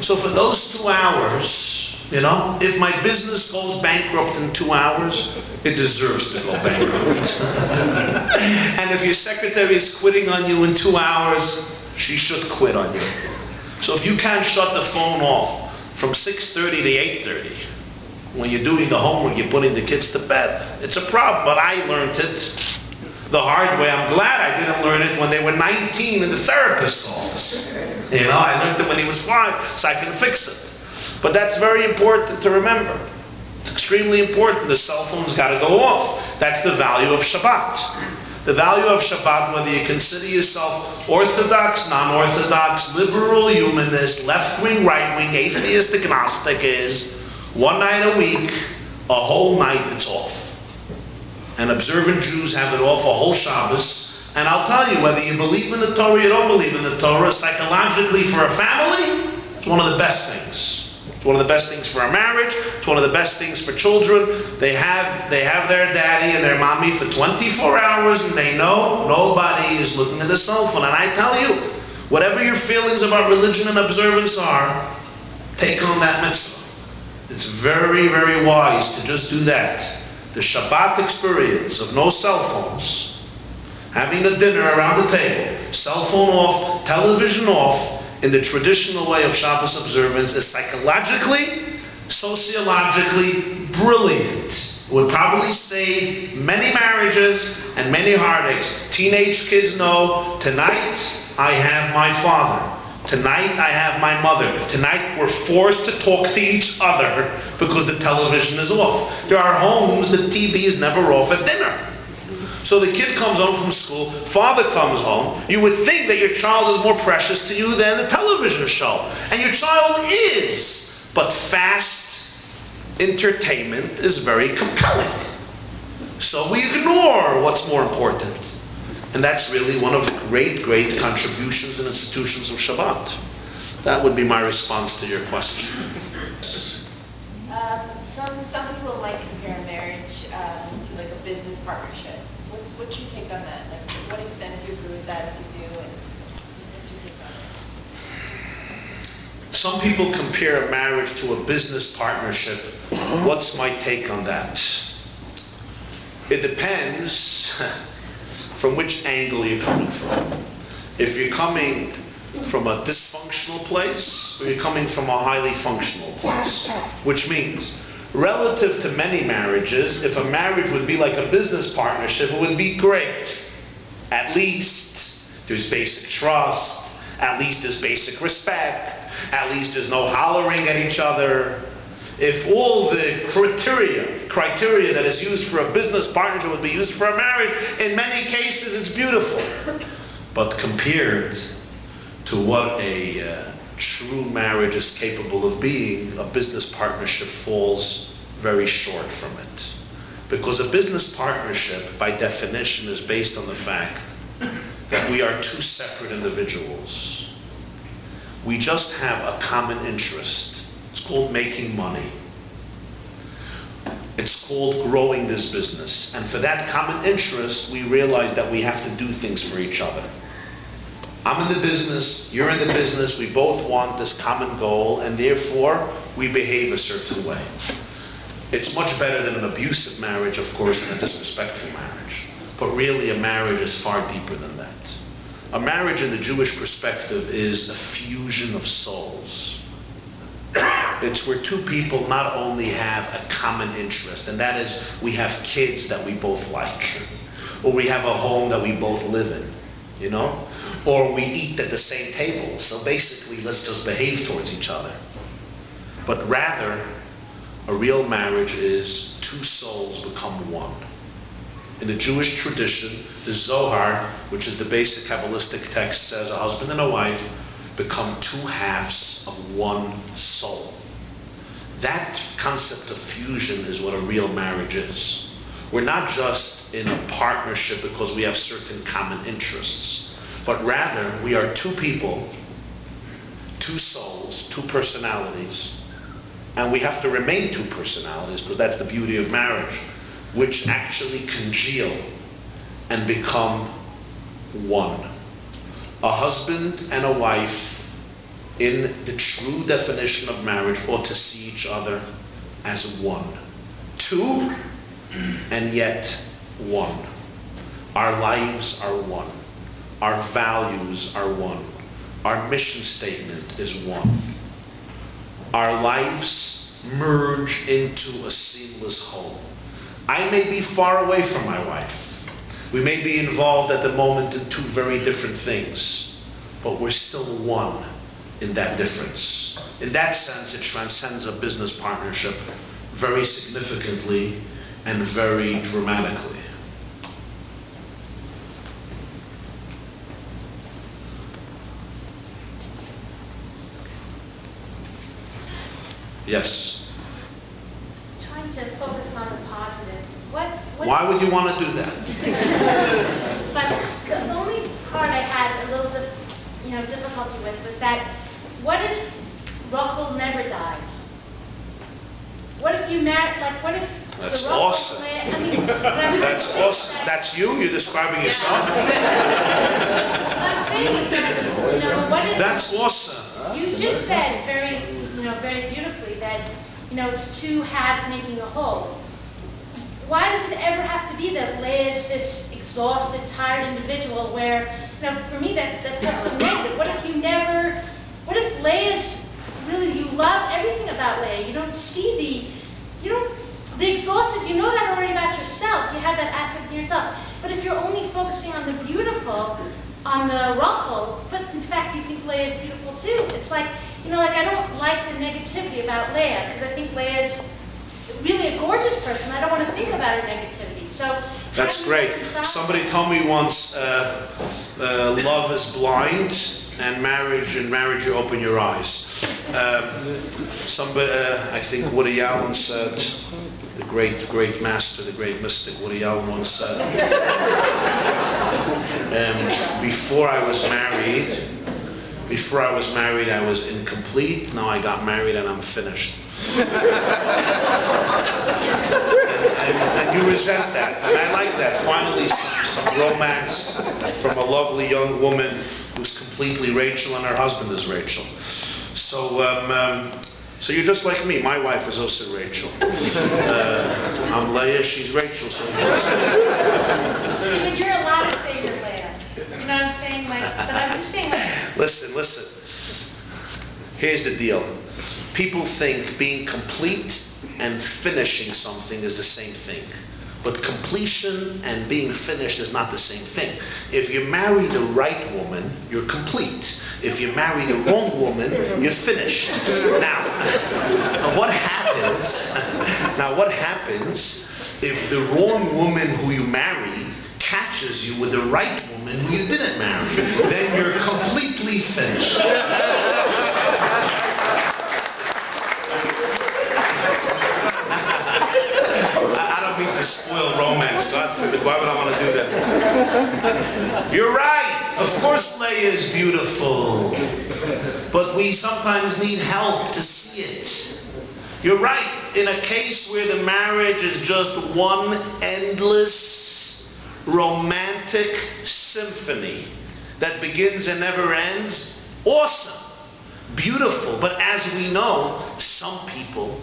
So for those 2 hours, if my business goes bankrupt in 2 hours, it deserves to go bankrupt. And if your secretary is quitting on you in 2 hours, she should quit on you. So if you can't shut the phone off from 6:30 to 8:30, when you're doing the homework, you're putting the kids to bed, it's a problem. But I learned it the hard way. I'm glad I didn't learn it when they were 19 in the therapist's office. I learned it when he was 5, so I can fix it. But that's very important to remember. It's extremely important. The cell phone's got to go off. That's the value of Shabbat. The value of Shabbat, whether you consider yourself Orthodox, non-Orthodox, liberal, humanist, left-wing, right-wing, atheist, agnostic, is 1 night a week, a whole night it's off. And observant Jews have it off a whole Shabbos. And I'll tell you, whether you believe in the Torah or you don't believe in the Torah, psychologically for a family, it's one of the best things. It's one of the best things for a marriage. It's one of the best things for children. They have their daddy and their mommy for 24 hours, and they know nobody is looking at the cell phone. And I tell you, whatever your feelings about religion and observance are, take on that mitzvah. It's very, very wise to just do that. The Shabbat experience of no cell phones, having a dinner around the table, cell phone off, television off, in the traditional way of Shabbos observance, is psychologically, sociologically brilliant. It would probably save many marriages and many heartaches. Teenage kids know, tonight I have my father. Tonight I have my mother. Tonight we're forced to talk to each other because the television is off. There are homes the TV is never off at dinner. So the kid comes home from school, father comes home, you would think that your child is more precious to you than the television show. And your child is. But fast entertainment is very compelling. So we ignore what's more important. And that's really one of the great, great contributions and institutions of Shabbat. That would be my response to your question. Some people might compare marriage to like a business partnership. What's your take on that? Like, to what extent do you agree with that? If you do, and what's your take on it? Some people compare marriage to a business partnership. What's my take on that? It depends from which angle you're coming from. If you're coming from a dysfunctional place, or you're coming from a highly functional place. Which means, relative to many marriages, if a marriage would be like a business partnership, it would be great. At least there's basic trust, at least there's basic respect, at least there's no hollering at each other. If all the criteria that is used for a business partnership would be used for a marriage, in many cases it's beautiful. But compared to what a true marriage is capable of being, a business partnership falls very short from it. Because a business partnership, by definition, is based on the fact that we are two separate individuals. We just have a common interest. It's called making money. It's called growing this business. And for that common interest, we realize that we have to do things for each other. I'm in the business, you're in the business, we both want this common goal, and therefore we behave a certain way. It's much better than an abusive marriage, of course, and a disrespectful marriage. But really a marriage is far deeper than that. A marriage in the Jewish perspective is a fusion of souls. It's where two people not only have a common interest, and that is we have kids that we both like, or we have a home that we both live in, you know? Or we eat at the same table. So basically, let's just behave towards each other. But rather, a real marriage is two souls become one. In the Jewish tradition, the Zohar, which is the basic Kabbalistic text, says a husband and a wife become two halves of one soul. That concept of fusion is what a real marriage is. We're not just in a partnership because we have certain common interests, but rather we are two people, two souls, two personalities, and we have to remain two personalities because that's the beauty of marriage, which actually congeal and become one. A husband and a wife, in the true definition of marriage, ought to see each other as one. Two, and yet one. Our lives are one. Our values are one. Our mission statement is one. Our lives merge into a seamless whole. I may be far away from my wife. We may be involved at the moment in two very different things, but we're still one in that difference. In that sense, it transcends a business partnership very significantly and very dramatically. Yes? Trying to focus on the positive. Why would you want to do that? But the only part I had a little difficulty with was that, what if Rachel never dies? What if you marry, what if That's the awesome. That's awesome. That's you? You're describing yourself? I'm saying that, what if... That's awesome. You just said very beautifully that, it's two halves making a whole. Why does it ever have to be that Leah is this exhausted, tired individual where, for me that feels so negative. What if Leah's really, you love everything about Leah. You don't see the exhausted, you know that already about yourself. You have that aspect in yourself. But if you're only focusing on the beautiful, on the Rachel, but in fact you think Leah is beautiful too. It's like, I don't like the negativity about Leah, because I think Leah is really a gorgeous person. I don't want to think about her negativity. So that's great. Somebody told me once, love is blind, and marriage you open your eyes. Somebody, I think Woody Allen said, the great master, the great mystic Woody Allen once said, before I was married, I was incomplete. Now I got married and I'm finished. and you resent that, and I like that. Finally, some romance from a lovely young woman who's completely Rachel, and her husband is Rachel. So you're just like me. My wife is also Rachel. I'm Leah, she's Rachel. So but you're allowed to say you're Leah. You know what I'm saying? But I'm just saying Listen. Here's the deal. People think being complete and finishing something is the same thing. But completion and being finished is not the same thing. If you marry the right woman, you're complete. If you marry the wrong woman, you're finished. Now, what happens if the wrong woman who you married catches you with the right woman who you didn't marry? Then you're completely finished. I don't mean to spoil romance. God forbid. Why would I want to do that? You're right. Of course Leah is beautiful. But we sometimes need help to see it. You're right. In a case where the marriage is just one endless romantic symphony that begins and never ends, awesome. Beautiful. But as we know, some people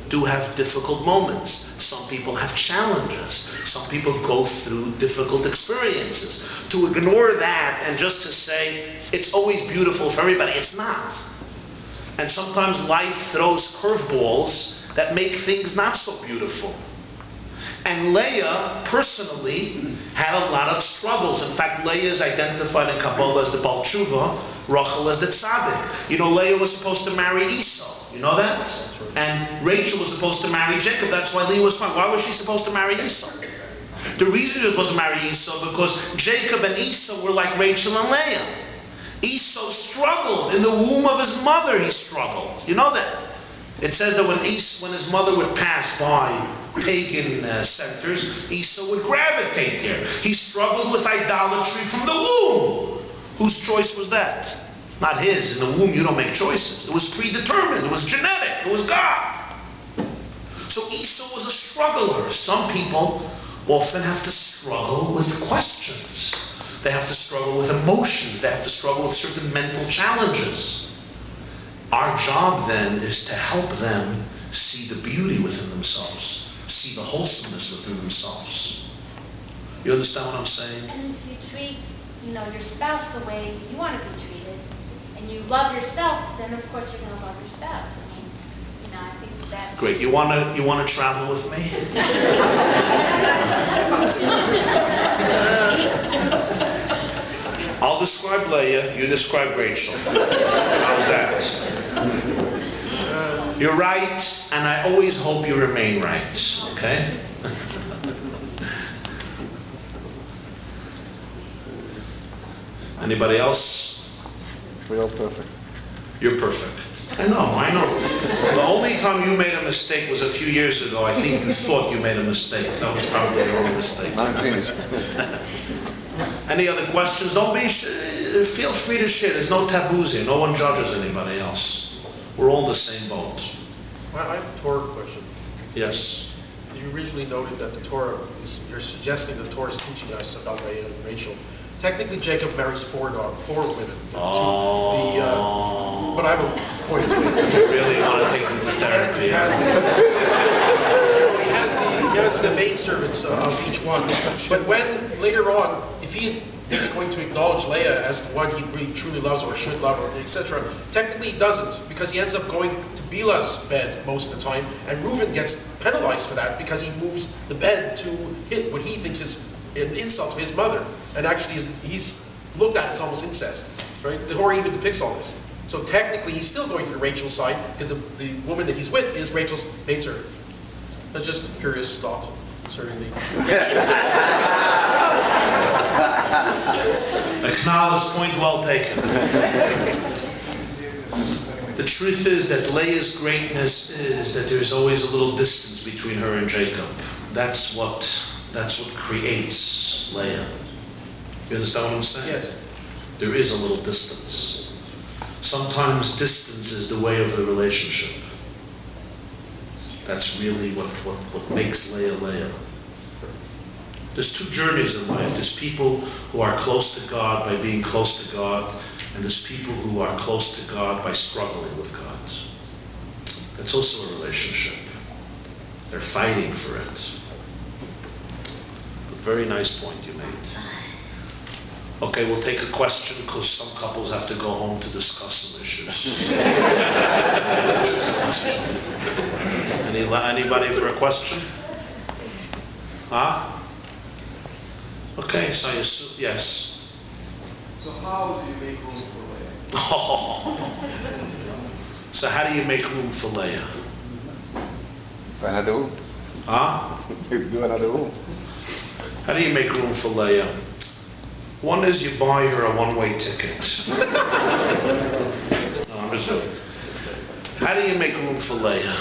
do have difficult moments. Some people have challenges. Some people go through difficult experiences. To ignore that and just to say it's always beautiful for everybody, it's not. And sometimes life throws curveballs that make things not so beautiful. And Leah, personally, had a lot of struggles. In fact, Leah is identified in Kabbalah as the Baal Tshuva, Rachel as the Tzaddik. You know, Leah was supposed to marry Esau. You know that? And Rachel was supposed to marry Jacob. That's why Leah was fine. Why was she supposed to marry Esau? The reason she was supposed to marry Esau because Jacob and Esau were like Rachel and Leah. Esau struggled. In the womb of his mother, he struggled. You know that? It says that when his mother would pass by pagan centers, Esau would gravitate there. He struggled with idolatry from the womb. Whose choice was that? Not his. In the womb, you don't make choices. It was predetermined. It was genetic. It was God. So Esau was a struggler. Some people often have to struggle with questions. They have to struggle with emotions. They have to struggle with certain mental challenges. Our job then is to help them see the beauty within themselves, see the wholesomeness within themselves. You understand what I'm saying? And if you treat, your spouse the way you want to be treated, and you love yourself, then of course you're going to love your spouse. I mean, I think that's... Great. You wanna travel with me? I'll describe Leah, you describe Rachel. How's that? You're right, and I always hope you remain right, okay? Anybody else? We're all perfect. You're perfect. I know. The only time you made a mistake was a few years ago. I think you thought you made a mistake. That was probably your own mistake. I'm finished. Any other questions? Feel free to share. There's no taboos here. No one judges anybody else. We're all in the same boat. I have a Torah question. Yes. You originally noted that the Torah you're suggesting the Torah is teaching us about Leah and Rachel. Technically, Jacob marries four women. Oh. But I have a point. You really want to take them to therapy? He has the maidservants of each one. But when later on, if he is going to acknowledge Leah as the one he really truly loves or should love, or etc., technically he doesn't, because he ends up going to Bilhah's bed most of the time, and Reuben gets penalized for that because he moves the bed to hit what he thinks is an insult to his mother, and actually he's looked at as almost incest. Right? The Torah even depicts all this. So technically he's still going to the Rachel side because the woman that he's with is Rachel's maidservant. That's just a curious thought concerning the... Acknowledged, point well taken. The truth is that Leah's greatness is that there's always a little distance between her and Jacob. That's what creates Leah. You understand what I'm saying? Yes. There is a little distance. Sometimes distance is the way of the relationship. That's really what makes Leah Leah. There's two journeys in life. There's people who are close to God by being close to God, and there's people who are close to God by struggling with God. That's also a relationship. They're fighting for it. Very nice point you made. Okay, we'll take a question because some couples have to go home to discuss some issues. Anybody for a question? Huh? Okay, so you assume, yes. So how do you make room for Leah? Oh. So how do you make room for Leah? Find another room. Huh? Do another room. How do you make room for Leah? One is you buy her a one-way ticket. No, I'm just joking. How do you make room for Leah?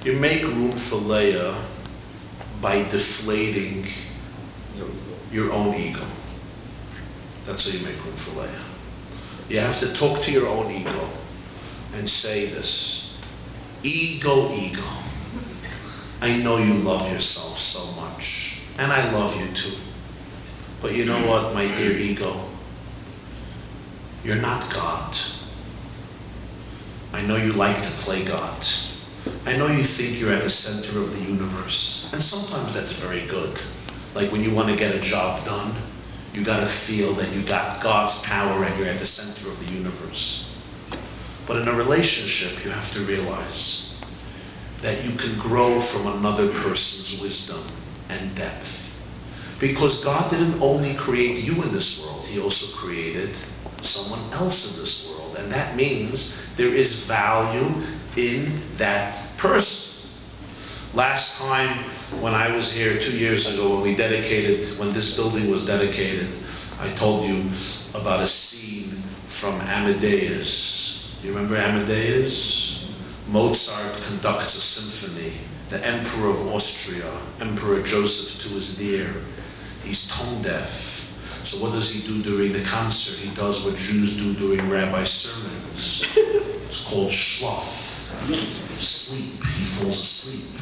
You make room for Leah by deflating your own ego. That's how you make room for Leah. You have to talk to your own ego and say this: ego, ego. I know you love yourself so much, and I love you too. But you know what, my dear ego? You're not God. I know you like to play God. I know you think you're at the center of the universe, and sometimes that's very good. Like when you want to get a job done, You got to feel that you got God's power and you're at the center of the universe. But in a relationship, you have to realize that you can grow from another person's wisdom and depth. Because God didn't only create you in this world, He also created someone else in this world. And that means there is value in that person. Last time when I was here 2 years ago, when this building was dedicated, I told you about a scene from Amadeus. You remember Amadeus? Mozart conducts a symphony. The Emperor of Austria, Emperor Joseph II, is there. He's tone deaf. So what does he do during the concert? He does what Jews do during rabbi sermons. It's called schlaf. Sleep. He falls asleep.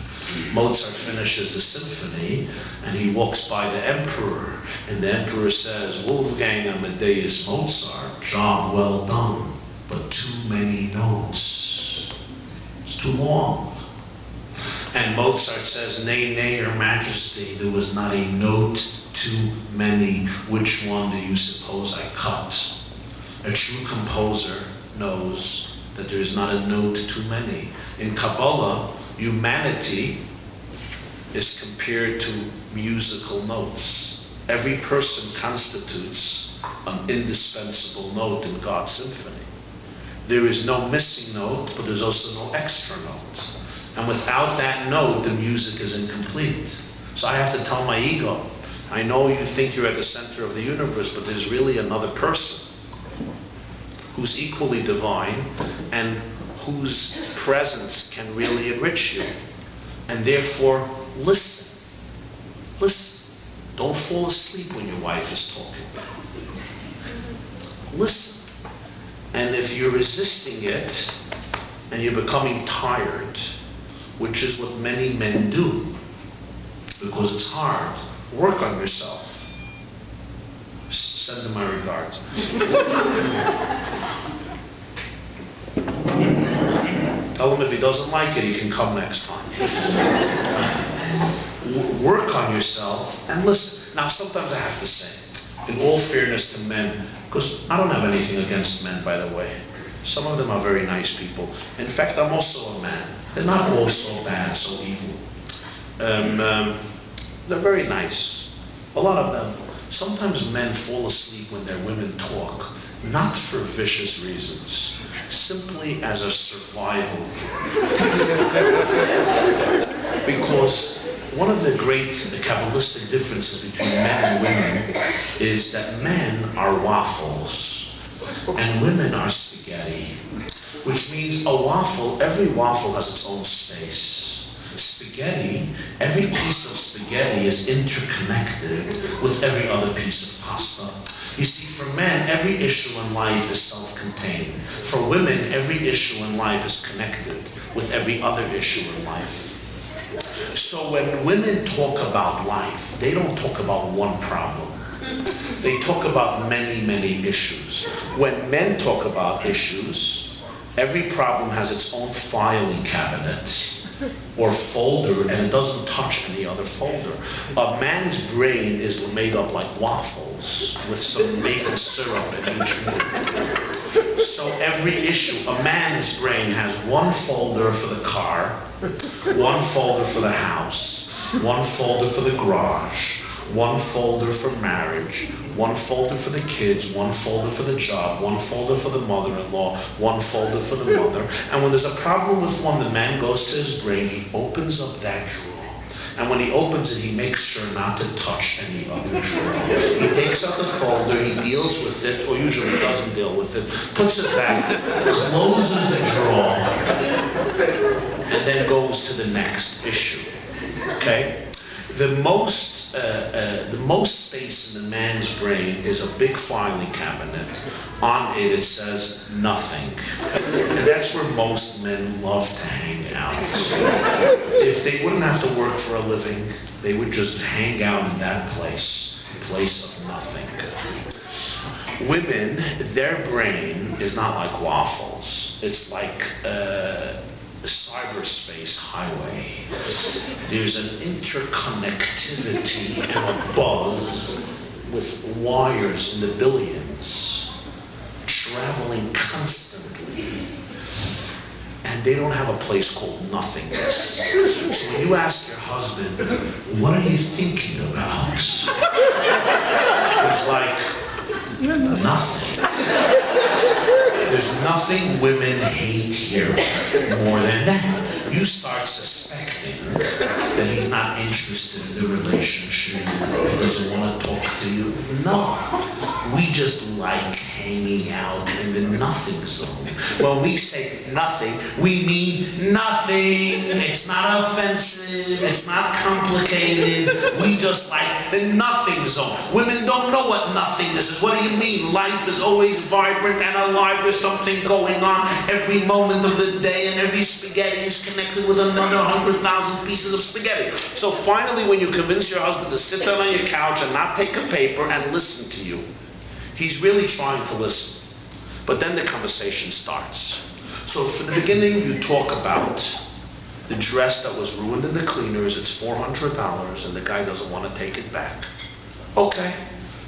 Mozart finishes the symphony and he walks by the emperor, and the emperor says, "Wolfgang Amadeus Mozart, job well done, but too many notes. It's too long." And Mozart says, "Nay, nay, your majesty, there was not a note too many. Which one do you suppose I cut?" A true composer knows that there is not a note too many. In Kabbalah, humanity is compared to musical notes. Every person constitutes an indispensable note in God's symphony. There is no missing note, but there's also no extra note. And without that note, the music is incomplete. So I have to tell my ego, I know you think you're at the center of the universe, but there's really another person who's equally divine and whose presence can really enrich you. And therefore, listen. Listen. Don't fall asleep when your wife is talking. Listen. And if you're resisting it and you're becoming tired, which is what many men do, because it's hard, work on yourself. Send them my regards. Tell him if he doesn't like it, he can come next time. Work on yourself and listen. Now, sometimes I have to say, in all fairness to men, because I don't have anything against men, by the way. Some of them are very nice people. In fact, I'm also a man. They're not all so bad, so evil. They're very nice. A lot of them. Sometimes men fall asleep when their women talk, not for vicious reasons, simply as a survival. Because one of the great Kabbalistic differences between men and women is that men are waffles and women are spaghetti, which means a waffle, every waffle has its own space. Spaghetti, every piece of spaghetti is interconnected with every other piece of pasta. You see, for men, every issue in life is self-contained. For women, every issue in life is connected with every other issue in life. So when women talk about life, they don't talk about one problem. They talk about many, many issues. When men talk about issues, every problem has its own filing cabinet or folder, and it doesn't touch any other folder. A man's brain is made up like waffles with some maple syrup in each one. So every issue, a man's brain has one folder for the car, one folder for the house, one folder for the garage, one folder for marriage, one folder for the kids, one folder for the job, one folder for the mother-in-law, one folder for the mother. And when there's a problem with one, the man goes to his brain, he opens up that drawer. And when he opens it, he makes sure not to touch any other drawer. He takes out the folder, he deals with it, or usually doesn't deal with it, puts it back, closes the drawer, and then goes to the next issue. Okay? The most space in the man's brain is a big filing cabinet. On it, it says nothing. And that's where most men love to hang out. If they wouldn't have to work for a living, they would just hang out in that place of nothing. Women, their brain is not like waffles. It's like cyberspace highway. There's an interconnectivity and a buzz with wires in the billions, traveling constantly. And they don't have a place called nothingness. So when you ask your husband, what are you thinking about? It's like, nothing. There's nothing women hate here more than that. You start suspecting that he's not interested in the relationship, he doesn't want to talk to you. No, we just like hanging out in the nothing zone. When we say nothing, we mean nothing. It's not offensive, it's not complicated. We just like the nothing zone. Women don't know what nothingness is. What do you mean? Life is always vibrant and alive. There's something going on every moment of the day, and every spaghetti is connected with another 100,000 pieces of spaghetti. So finally, when you convince your husband to sit down on your couch and not take a paper and listen to you, he's really trying to listen. But then the conversation starts. So from the beginning, you talk about the dress that was ruined in the cleaners. It's $400, and the guy doesn't want to take it back. Okay.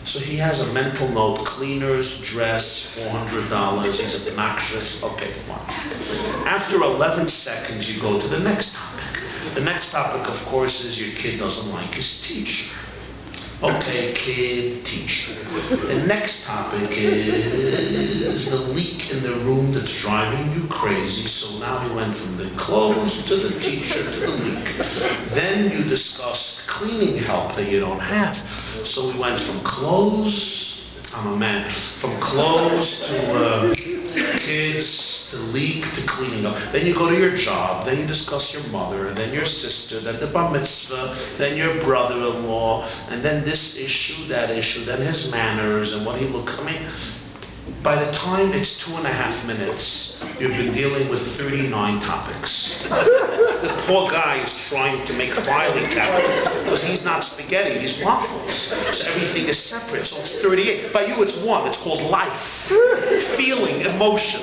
So he has a mental note, cleaners, dress, $400, he's obnoxious, okay, fine. After 11 seconds, you go to the next topic. The next topic, of course, is your kid doesn't like his teacher. Okay, kid, teacher. The next topic is the leak in the room that's driving you crazy. So now he went from the clothes to the teacher to the leak. Then you discussed cleaning help that you don't have. So we went from clothes, I'm a man, from clothes to kids, to leak, to cleaning up. Then you go to your job, then you discuss your mother, then your sister, then the bar mitzvah, then your brother-in-law, and then this issue, that issue, then his manners, and what he look. I mean, by the time it's 2.5 minutes, you've been dealing with 39 topics. The poor guy is trying to make filing cabinets because he's not spaghetti, he's waffles. So everything is separate, so it's 38. By you, it's one. It's called life, feeling, emotion.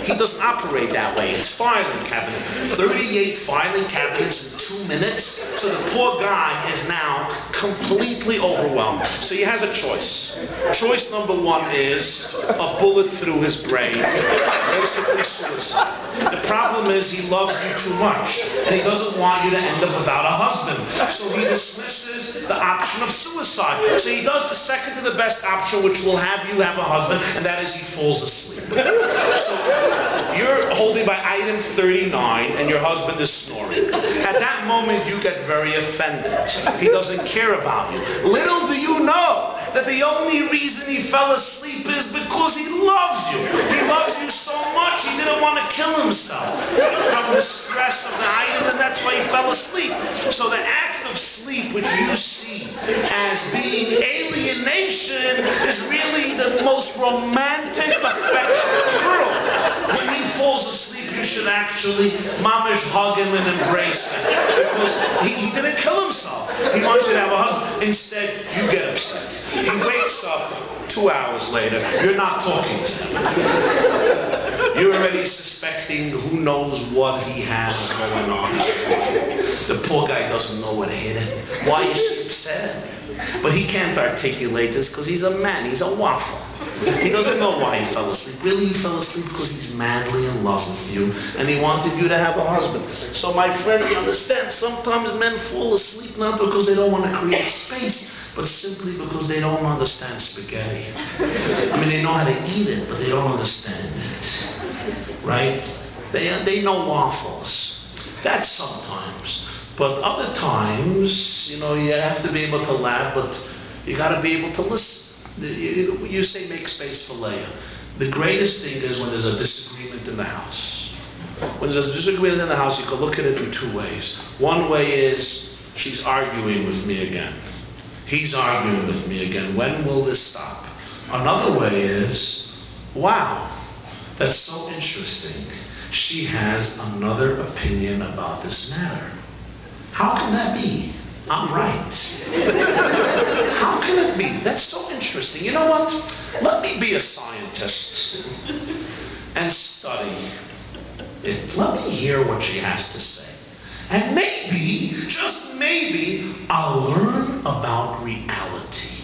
He doesn't operate that way. It's filing cabinet. 38 filing cabinets in 2 minutes. So the poor guy is now completely overwhelmed. So he has a choice. Choice number one is a bullet through his brain, basically suicide. The problem is he loves you too much, and he doesn't want you to end up without a husband. So he dismisses the option of suicide. So he does the second to the best option, which will have you have a husband, and that is he falls asleep. So you're holding by item 39, and your husband is snoring. At that moment, you get very offended. He doesn't care about you. Little do you know that the only reason he fell asleep is because he loves you. He loves you so much he didn't want to kill himself from the stress of the item, and that's why he fell asleep. So the act of sleep, which you see as being alienation, is really the most romantic affection in the world. When he falls asleep, you should actually mamish hug him and embrace him, because he didn't kill himself. He wants you to have a husband. Instead, you get upset. He wakes up 2 hours later. You're not talking to him. You're already suspecting who knows what he has going on. The poor guy doesn't know what hit him. Why is he upset? But he can't articulate this because he's a man. He's a waffle. He doesn't know why he fell asleep. Really, he fell asleep because he's madly in love with you, and he wanted you to have a husband. So my friend, you understand, sometimes men fall asleep not because they don't want to create space, but simply because they don't understand spaghetti. I mean, they know how to eat it, but they don't understand it. Right? They know waffles. That's sometimes. But other times, you know, you have to be able to laugh, but you got to be able to listen. You say make space for Leah. The greatest thing is when there's a disagreement in the house. When there's a disagreement in the house, you can look at it in two ways. One way is she's arguing with me again. He's arguing with me again. When will this stop? Another way is, wow, that's so interesting. She has another opinion about this matter. How can that be? I'm right. How can it be? That's so interesting. You know what? Let me be a scientist and study it. Let me hear what she has to say. And maybe, just maybe, I'll learn about reality.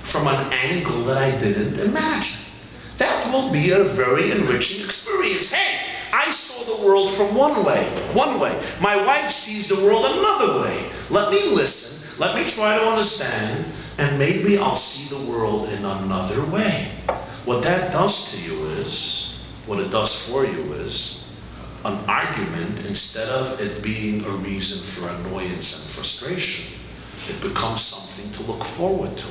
from an angle that I didn't imagine. That will be a very enriching experience. Hey, I saw the world from one way. My wife sees the world another way. Let me listen. Let me try to understand. And maybe I'll see the world in another way. What that does to you is, what it does for you is, an argument, instead of it being a reason for annoyance and frustration, it becomes something to look forward to.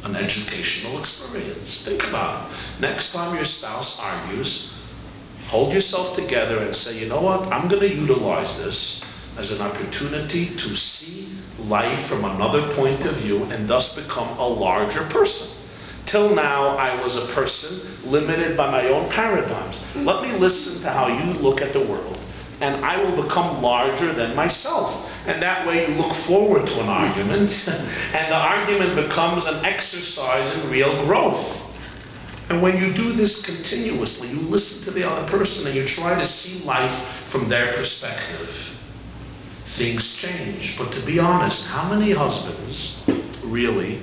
An educational experience. Think about it. Next time your spouse argues, hold yourself together and say, you know what, I'm going to utilize this as an opportunity to see life from another point of view and thus become a larger person. Till now, I was a person limited by my own paradigms. Let me listen to how you look at the world, and I will become larger than myself. And that way you look forward to an argument, and the argument becomes an exercise in real growth. And when you do this continuously, you listen to the other person and you try to see life from their perspective, things change. But to be honest, how many husbands really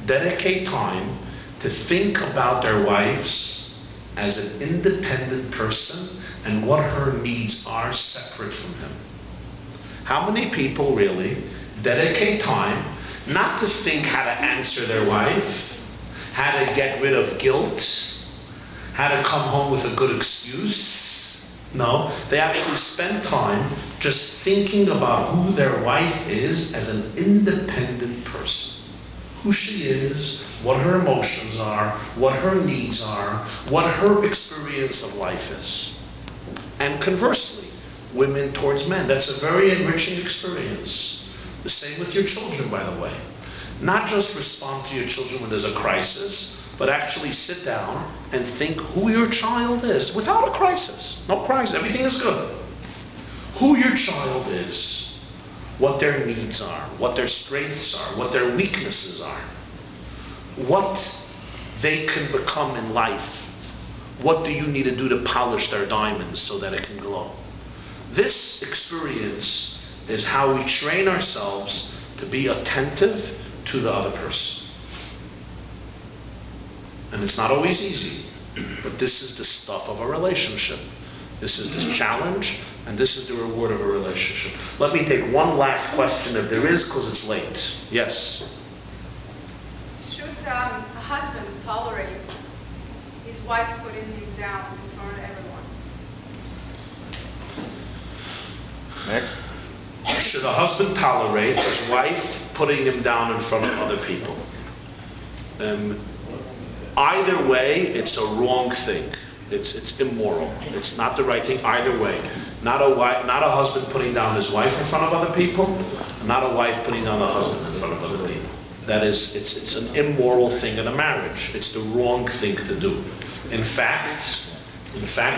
dedicate time to think about their wives as an independent person and what her needs are separate from him? How many people really dedicate time not to think how to answer their wife, how to get rid of guilt, how to come home with a good excuse? No, they actually spend time just thinking about who their wife is as an independent person. Who she is, what her emotions are, what her needs are, what her experience of life is. And conversely, women towards men. That's a very enriching experience. The same with your children, by the way. Not just respond to your children when there's a crisis, but actually sit down and think who your child is without a crisis. No crisis, everything is good. Who your child is, what their needs are, what their strengths are, what their weaknesses are, what they can become in life. What do you need to do to polish their diamonds so that it can glow? This experience is how we train ourselves to be attentive to the other person. And it's not always easy, but this is the stuff of a relationship. This is the challenge, and this is the reward of a relationship. Let me take one last question if there is, because it's late. Yes? Should a husband tolerate his wife putting him down in front of everyone? Next. Should a husband tolerate his wife putting him down in front of other people? Either way, it's a wrong thing. It's immoral. It's not the right thing either way. Not a husband putting down his wife in front of other people, not a wife putting down a husband in front of other people. That is, it's an immoral thing in a marriage. It's the wrong thing to do. In fact,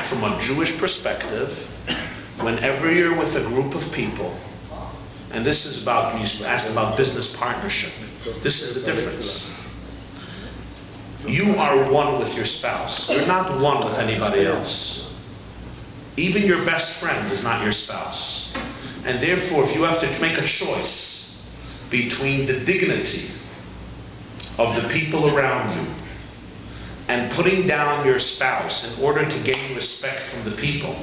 from a Jewish perspective, whenever you're with a group of people, and this is about, you asked about business partnership, this is the difference. You are one with your spouse. You're not one with anybody else. Even your best friend is not your spouse. And therefore, if you have to make a choice between the dignity of the people around you and putting down your spouse in order to gain respect from the people,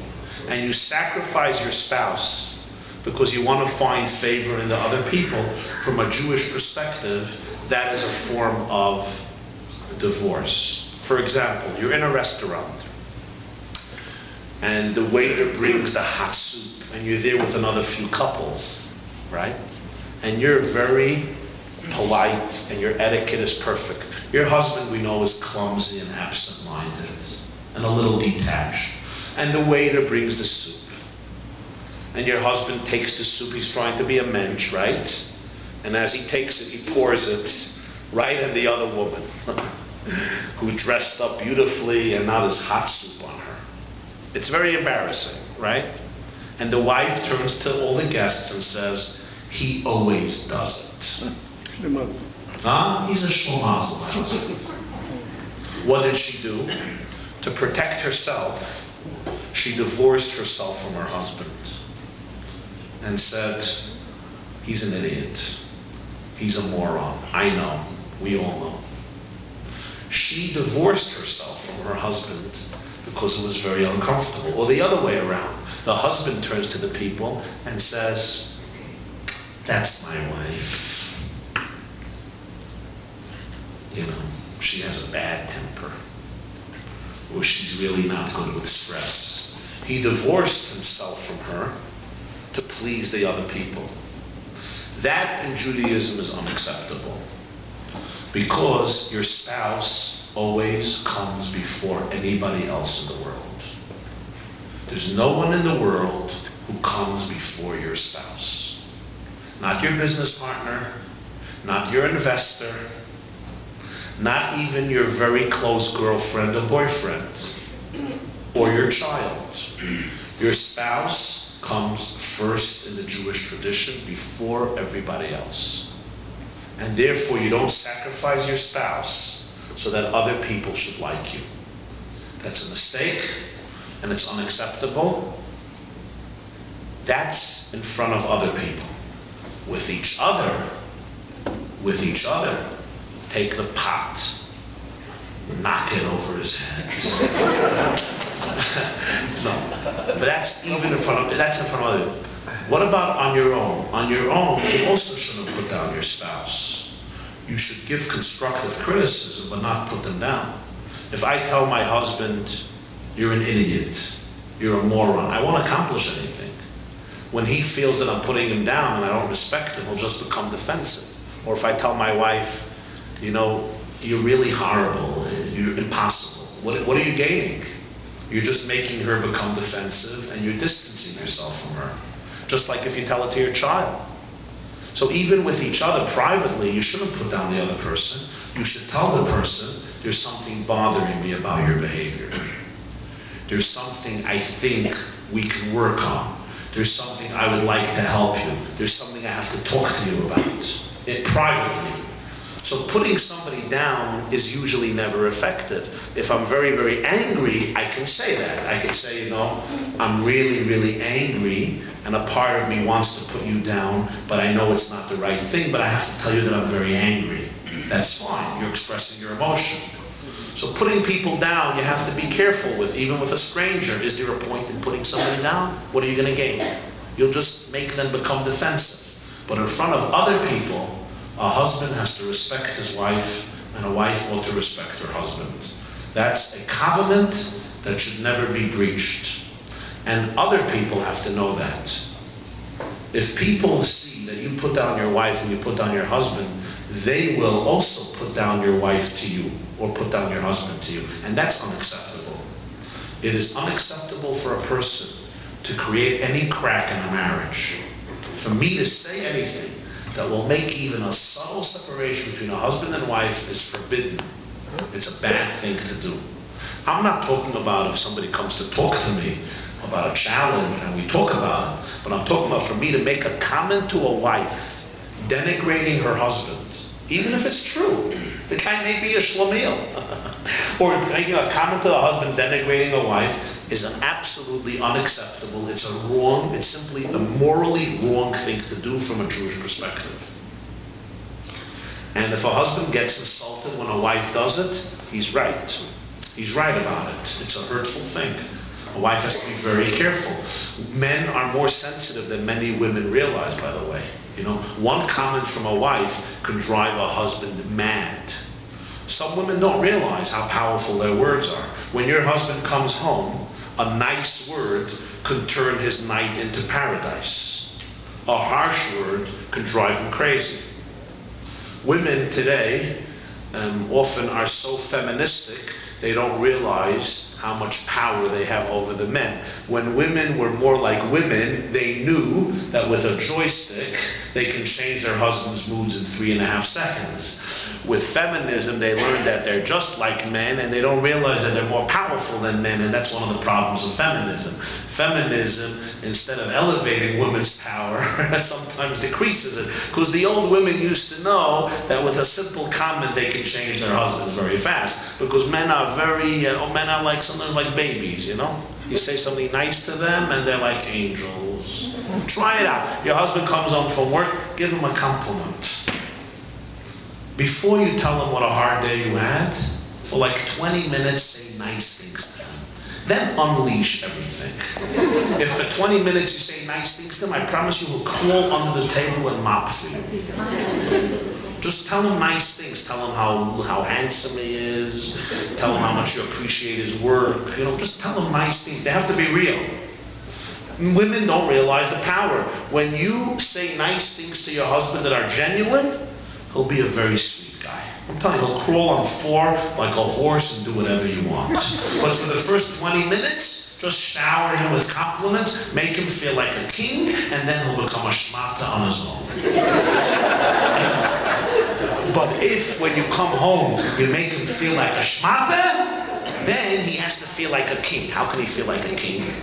and you sacrifice your spouse because you want to find favor in the other people, from a Jewish perspective, that is a form of divorce. For example, you're in a restaurant and the waiter brings the hot soup and you're there with another few couples, right? And you're very polite and your etiquette is perfect. Your husband, we know, is clumsy and absent-minded and a little detached. And the waiter brings the soup. And your husband takes the soup, he's trying to be a mensch, right? And as he takes it, he pours it right in the other woman who dressed up beautifully and now there's hot soup on her. It's very embarrassing, right? And the wife turns to all the guests and says, he always does it. He's a shlomazel. What did she do? To protect herself, she divorced herself from her husband and said, he's an idiot. He's a moron. I know. We all know. She divorced herself from her husband because it was very uncomfortable. Or the other way around. The husband turns to the people and says, that's my wife. You know, she has a bad temper. Or she's really not good with stress. He divorced himself from her to please the other people. That in Judaism is unacceptable. Because your spouse always comes before anybody else in the world. There's no one in the world who comes before your spouse. Not your business partner, not your investor, not even your very close girlfriend or boyfriend, or your child. Your spouse comes first in the Jewish tradition before everybody else. And therefore you don't sacrifice your spouse so that other people should like you. That's a mistake, and it's unacceptable. That's in front of other people. With each other, take the pot, knock it over his head. No, but that's even in front of other. What about on your own? On your own, you also shouldn't put down your spouse. You should give constructive criticism, but not put them down. If I tell my husband, you're an idiot, you're a moron, I won't accomplish anything. When he feels that I'm putting him down and I don't respect him, he'll just become defensive. Or if I tell my wife, you know, you're really horrible, you're impossible, what are you gaining? You're just making her become defensive and you're distancing yourself from her. Just like if you tell it to your child. So even with each other privately, you shouldn't put down the other person. You should tell the person, there's something bothering me about your behavior. There's something I think we can work on. There's something I would like to help you. There's something I have to talk to you about. Privately. So putting somebody down is usually never effective. If I'm very, very angry, I can say that. I can say, you know, I'm really, really angry, and a part of me wants to put you down, but I know it's not the right thing, but I have to tell you that I'm very angry. That's fine. You're expressing your emotion. So putting people down, you have to be careful with, even with a stranger. Is there a point in putting somebody down? What are you going to gain? You'll just make them become defensive. But in front of other people, a husband has to respect his wife, and a wife ought to respect her husband. That's a covenant that should never be breached. And other people have to know that. If people see that you put down your wife and you put down your husband, they will also put down your wife to you, or put down your husband to you. And that's unacceptable. It is unacceptable for a person to create any crack in a marriage. For me to say anything that will make even a subtle separation between a husband and wife is forbidden. It's a bad thing to do. I'm not talking about if somebody comes to talk to me about a challenge and we talk about it, but I'm talking about for me to make a comment to a wife denigrating her husband, even if it's true. The guy may be a schlemiel. Or making a comment to the husband denigrating a wife is an absolutely unacceptable. It's simply a morally wrong thing to do from a Jewish perspective. And if a husband gets insulted when a wife does it, he's right. He's right about it. It's a hurtful thing. A wife has to be very careful. Men are more sensitive than many women realize, by the way. You know, one comment from a wife can drive a husband mad. Some women don't realize how powerful their words are. When your husband comes home, a nice word could turn his night into paradise. A harsh word can drive him crazy. Women today often are so feministic, they don't realize how much power they have over the men. When women were more like women, they knew that with a joystick, they can change their husband's moods in 3.5 seconds. With feminism, they learned that they're just like men, and they don't realize that they're more powerful than men, and that's one of the problems of feminism. Feminism, instead of elevating women's power, sometimes decreases it. Because the old women used to know that with a simple comment, they can change their husbands very fast. Because men are men are like sometimes like babies, you know? You say something nice to them and they're like angels. Try it out. Your husband comes home from work, give him a compliment. before you tell him what a hard day you had, for like 20 minutes, say nice things to him. Then unleash everything. If for 20 minutes you say nice things to him, I promise you he'll crawl under the table and mop for you. Just tell him nice things. Tell him how handsome he is. Tell him how much you appreciate his work. Just tell him nice things. They have to be real. Women don't realize the power. When you say nice things to your husband that are genuine, he'll be a very sweet guy. I'm telling you, he'll crawl on 4 like a horse and do whatever you want. But for the first 20 minutes, just shower him with compliments, make him feel like a king, and then he'll become a shmata on his own. But if, when you come home, you make him feel like a shmata, then he has to feel like a king. How can he feel like a king?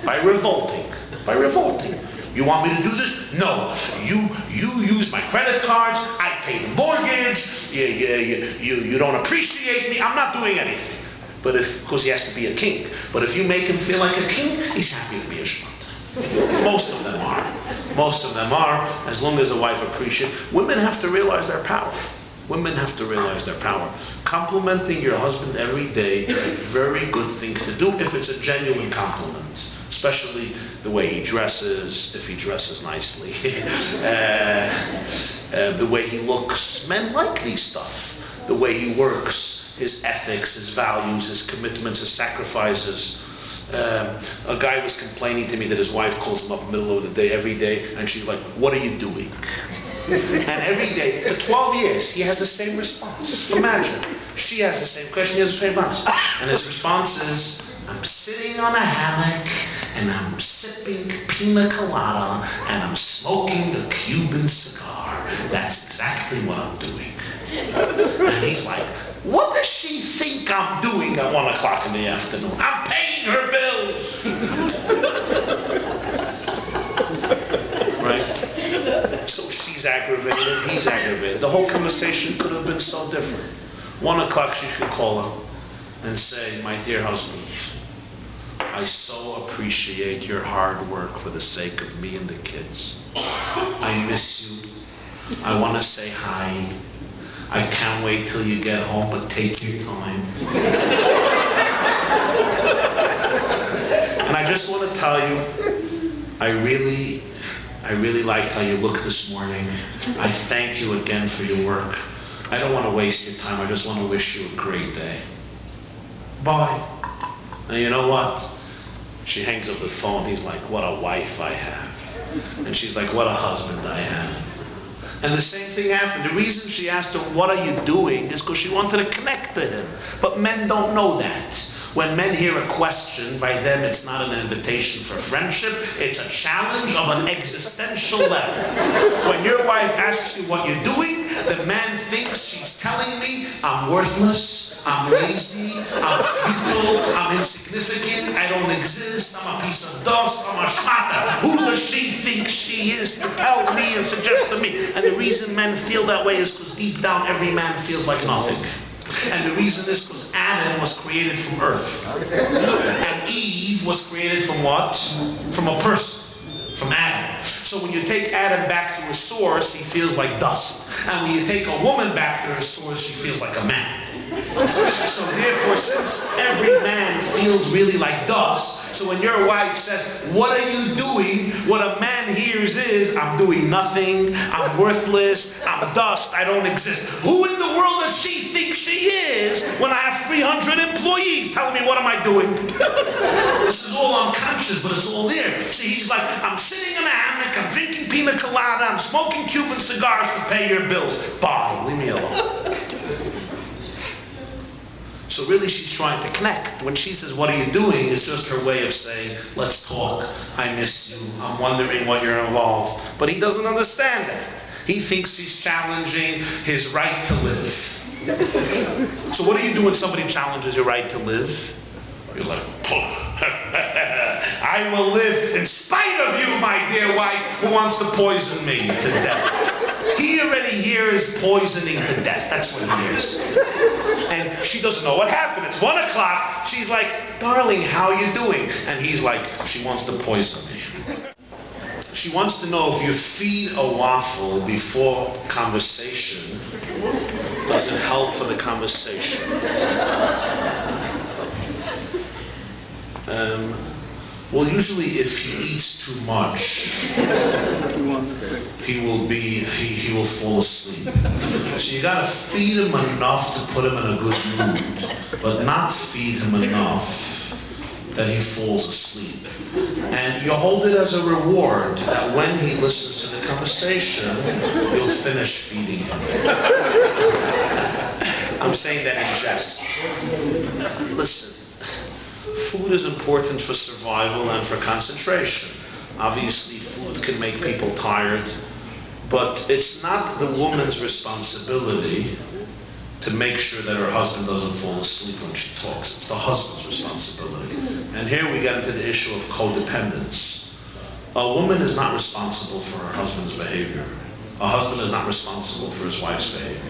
By revolting. By revolting. You want me to do this? No. You use my credit cards. I pay the mortgage. You don't appreciate me. I'm not doing anything. But because he has to be a king. But if you make him feel like a king, he's happy to be a shmata. Most of them are. Most of them are, as long as the wife appreciates. Women have to realize their power. Women have to realize their power. Complimenting your husband every day is a very good thing to do if it's a genuine compliment. Especially the way he dresses, if he dresses nicely, the way he looks. Men like these stuff. The way he works, his ethics, his values, his commitments, his sacrifices. A guy was complaining to me that his wife calls him up in the middle of the day every day, and she's like, "What are you doing?" And every day, for 12 years, he has the same response. Imagine. She has the same question, he has the same response. And his response is, "I'm sitting on a hammock, and I'm sipping pina colada, and I'm smoking a Cuban cigar. That's exactly what I'm doing." And he's like, "What does she think I'm doing at 1 o'clock in the afternoon? I'm paying her bills." Right? So she's aggravated, he's aggravated. The whole conversation could have been so different. 1 o'clock she should call him and say, "My dear husband, I so appreciate your hard work for the sake of me and the kids. I miss you. I want to say hi. I can't wait till you get home, but take your time." And I just want to tell you, I really like how you look this morning. I thank you again for your work. I don't want to waste your time. I just want to wish you a great day. Bye. And you know what? She hangs up the phone. He's like, "What a wife I have." And she's like, "What a husband I have." And the same thing happened. The reason she asked him, "What are you doing?" is because she wanted to connect to him. But men don't know that. When men hear a question, by them it's not an invitation for friendship, it's a challenge of an existential level. When your wife asks you what you're doing, the man thinks she's telling me I'm worthless, I'm lazy, I'm futile, I'm insignificant, I don't exist, I'm a piece of dust, I'm a shmata. Who does she think she is to tell me and suggest to me? And the reason men feel that way is because deep down every man feels like nothing. And the reason is because Adam was created from earth. And Eve was created from what? From a person. From Adam. So when you take Adam back to his source, he feels like dust. And when you take a woman back to her source, she feels like a man. So therefore, since every man feels really like dust, so when your wife says, "What are you doing?" what a man hears is, "I'm doing nothing, I'm worthless, I'm dust, I don't exist." Who in the world does she think she is when I have 300 employees telling me what am I doing? This is all unconscious, but it's all there. See, he's like, "I'm sitting in a hammock, I'm drinking pina colada, I'm smoking Cuban cigars to pay your bills." Bye, leave me alone. So really she's trying to connect. When she says, "What are you doing?" it's just her way of saying, "Let's talk. I miss you. I'm wondering what you're involved." But he doesn't understand it. He thinks she's challenging his right to live. So what do you do when somebody challenges your right to live? You're like, "I will live in spite of you, my dear wife, who wants to poison me to death." He already hears poisoning to death. That's what he hears. And she doesn't know what happened. It's 1 o'clock. She's like, "Darling, how are you doing?" And he's like, "She wants to poison me." She wants to know if you feed a waffle before conversation, does it help for the conversation? Well, usually if he eats too much, he will fall asleep. So you gotta feed him enough to put him in a good mood, but not feed him enough that he falls asleep. And you hold it as a reward that when he listens to the conversation, you'll finish feeding him. I'm saying that in jest. Listen, food is important for survival and for concentration. Obviously, food can make people tired, but it's not the woman's responsibility to make sure that her husband doesn't fall asleep when she talks. It's the husband's responsibility. And here we get into the issue of codependence. A woman is not responsible for her husband's behavior. A husband is not responsible for his wife's behavior.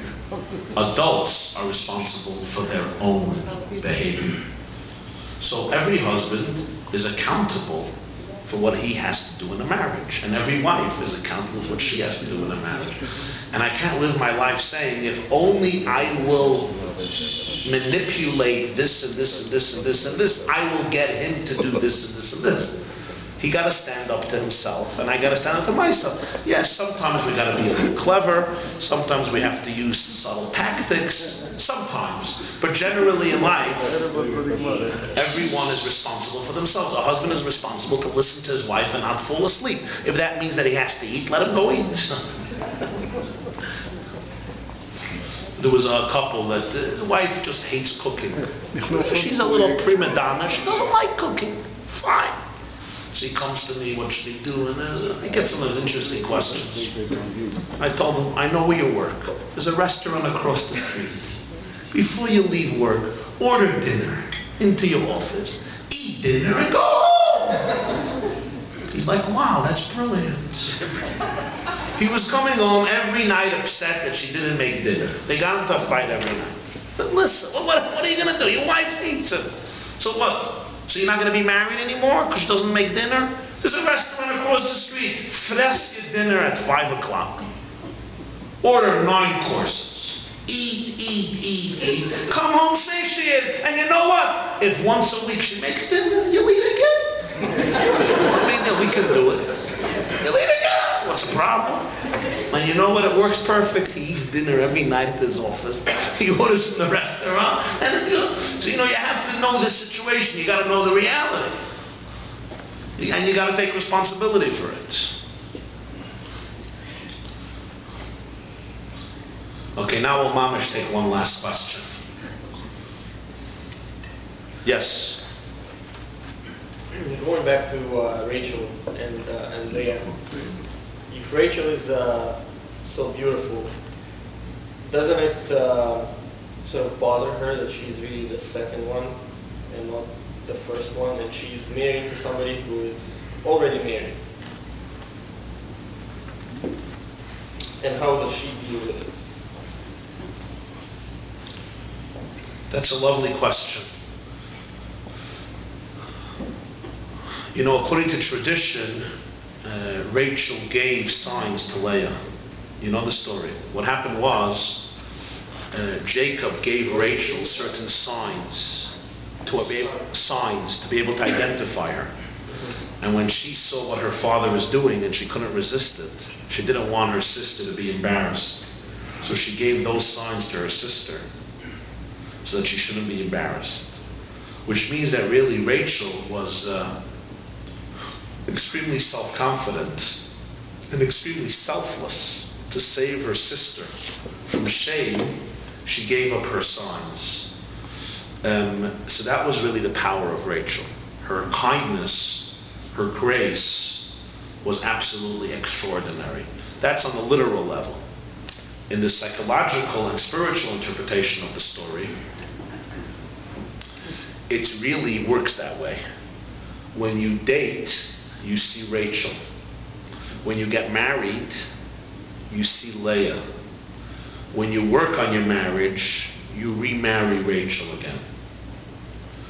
Adults are responsible for their own behavior. So every husband is accountable for what he has to do in a marriage. And every wife is accountable for what she has to do in a marriage. And I can't live my life saying, if only I will manipulate this and this and this and this and this, I will get him to do this and this and this. He got to stand up to himself, and I got to stand up to myself. Yes, sometimes we got to be a little clever. Sometimes we have to use subtle tactics. Sometimes, but generally in life, everyone is responsible for themselves. A husband is responsible to listen to his wife and not fall asleep. If that means that he has to eat, let him go eat. There was a couple that the wife just hates cooking. She's a little prima donna. She doesn't like cooking. Fine. She comes to me, what should he do? And he gets some interesting questions. I told him, I know where you work. There's a restaurant across the street. Before you leave work, order dinner into your office. Eat dinner and go home. He's like, wow, that's brilliant. He was coming home every night upset that she didn't make dinner. They got into a fight every night. But listen, what are you going to do? Your wife hates him. So what? So you're not going to be married anymore because she doesn't make dinner? There's a restaurant across the street. Fress your dinner at 5 o'clock. Order 9 courses. Eat. Come home satiated. And you know what? If once a week she makes dinner, you'll eat again. I mean, we can do it. You'll eat again. What's the problem? And you know what? It works perfect. He eats dinner every night at his office. He orders from the restaurant. And so, you have to know the situation. You got to know the reality. And you got to take responsibility for it. Okay, now we'll mamish take one last question. Yes. Going back to Rachel and Leah. If Rachel is so beautiful, doesn't it sort of bother her that she's really the second one and not the first one, and she's married to somebody who is already married? And how does she deal with it? That's a lovely question. According to tradition, Rachel gave signs to Leah. You know the story. What happened was, Jacob gave Rachel certain signs to be able to identify her. And when she saw what her father was doing and she couldn't resist it, she didn't want her sister to be embarrassed. So she gave those signs to her sister so that she shouldn't be embarrassed. Which means that really Rachel was extremely self-confident and extremely selfless. To save her sister from shame, she gave up her signs. So that was really the power of Rachel. Her kindness, her grace was absolutely extraordinary. That's on the literal level. In the psychological and spiritual interpretation of the story, it really works that way. When you date, you see Rachel. When you get married, you see Leah. When you work on your marriage, you remarry Rachel again.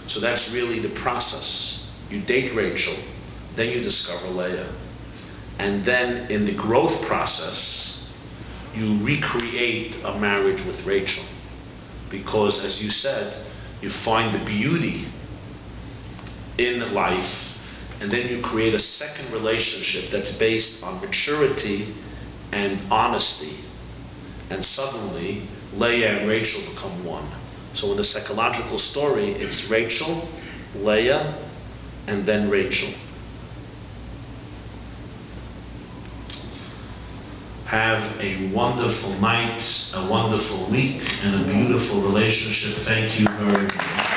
So that's really the process. You date Rachel, then you discover Leah. And then in the growth process, you recreate a marriage with Rachel. Because as you said, you find the beauty in life, and then you create a second relationship that's based on maturity and honesty. And suddenly, Leah and Rachel become one. So in the psychological story, it's Rachel, Leah, and then Rachel. Have a wonderful night, a wonderful week, and a beautiful relationship. Thank you very much.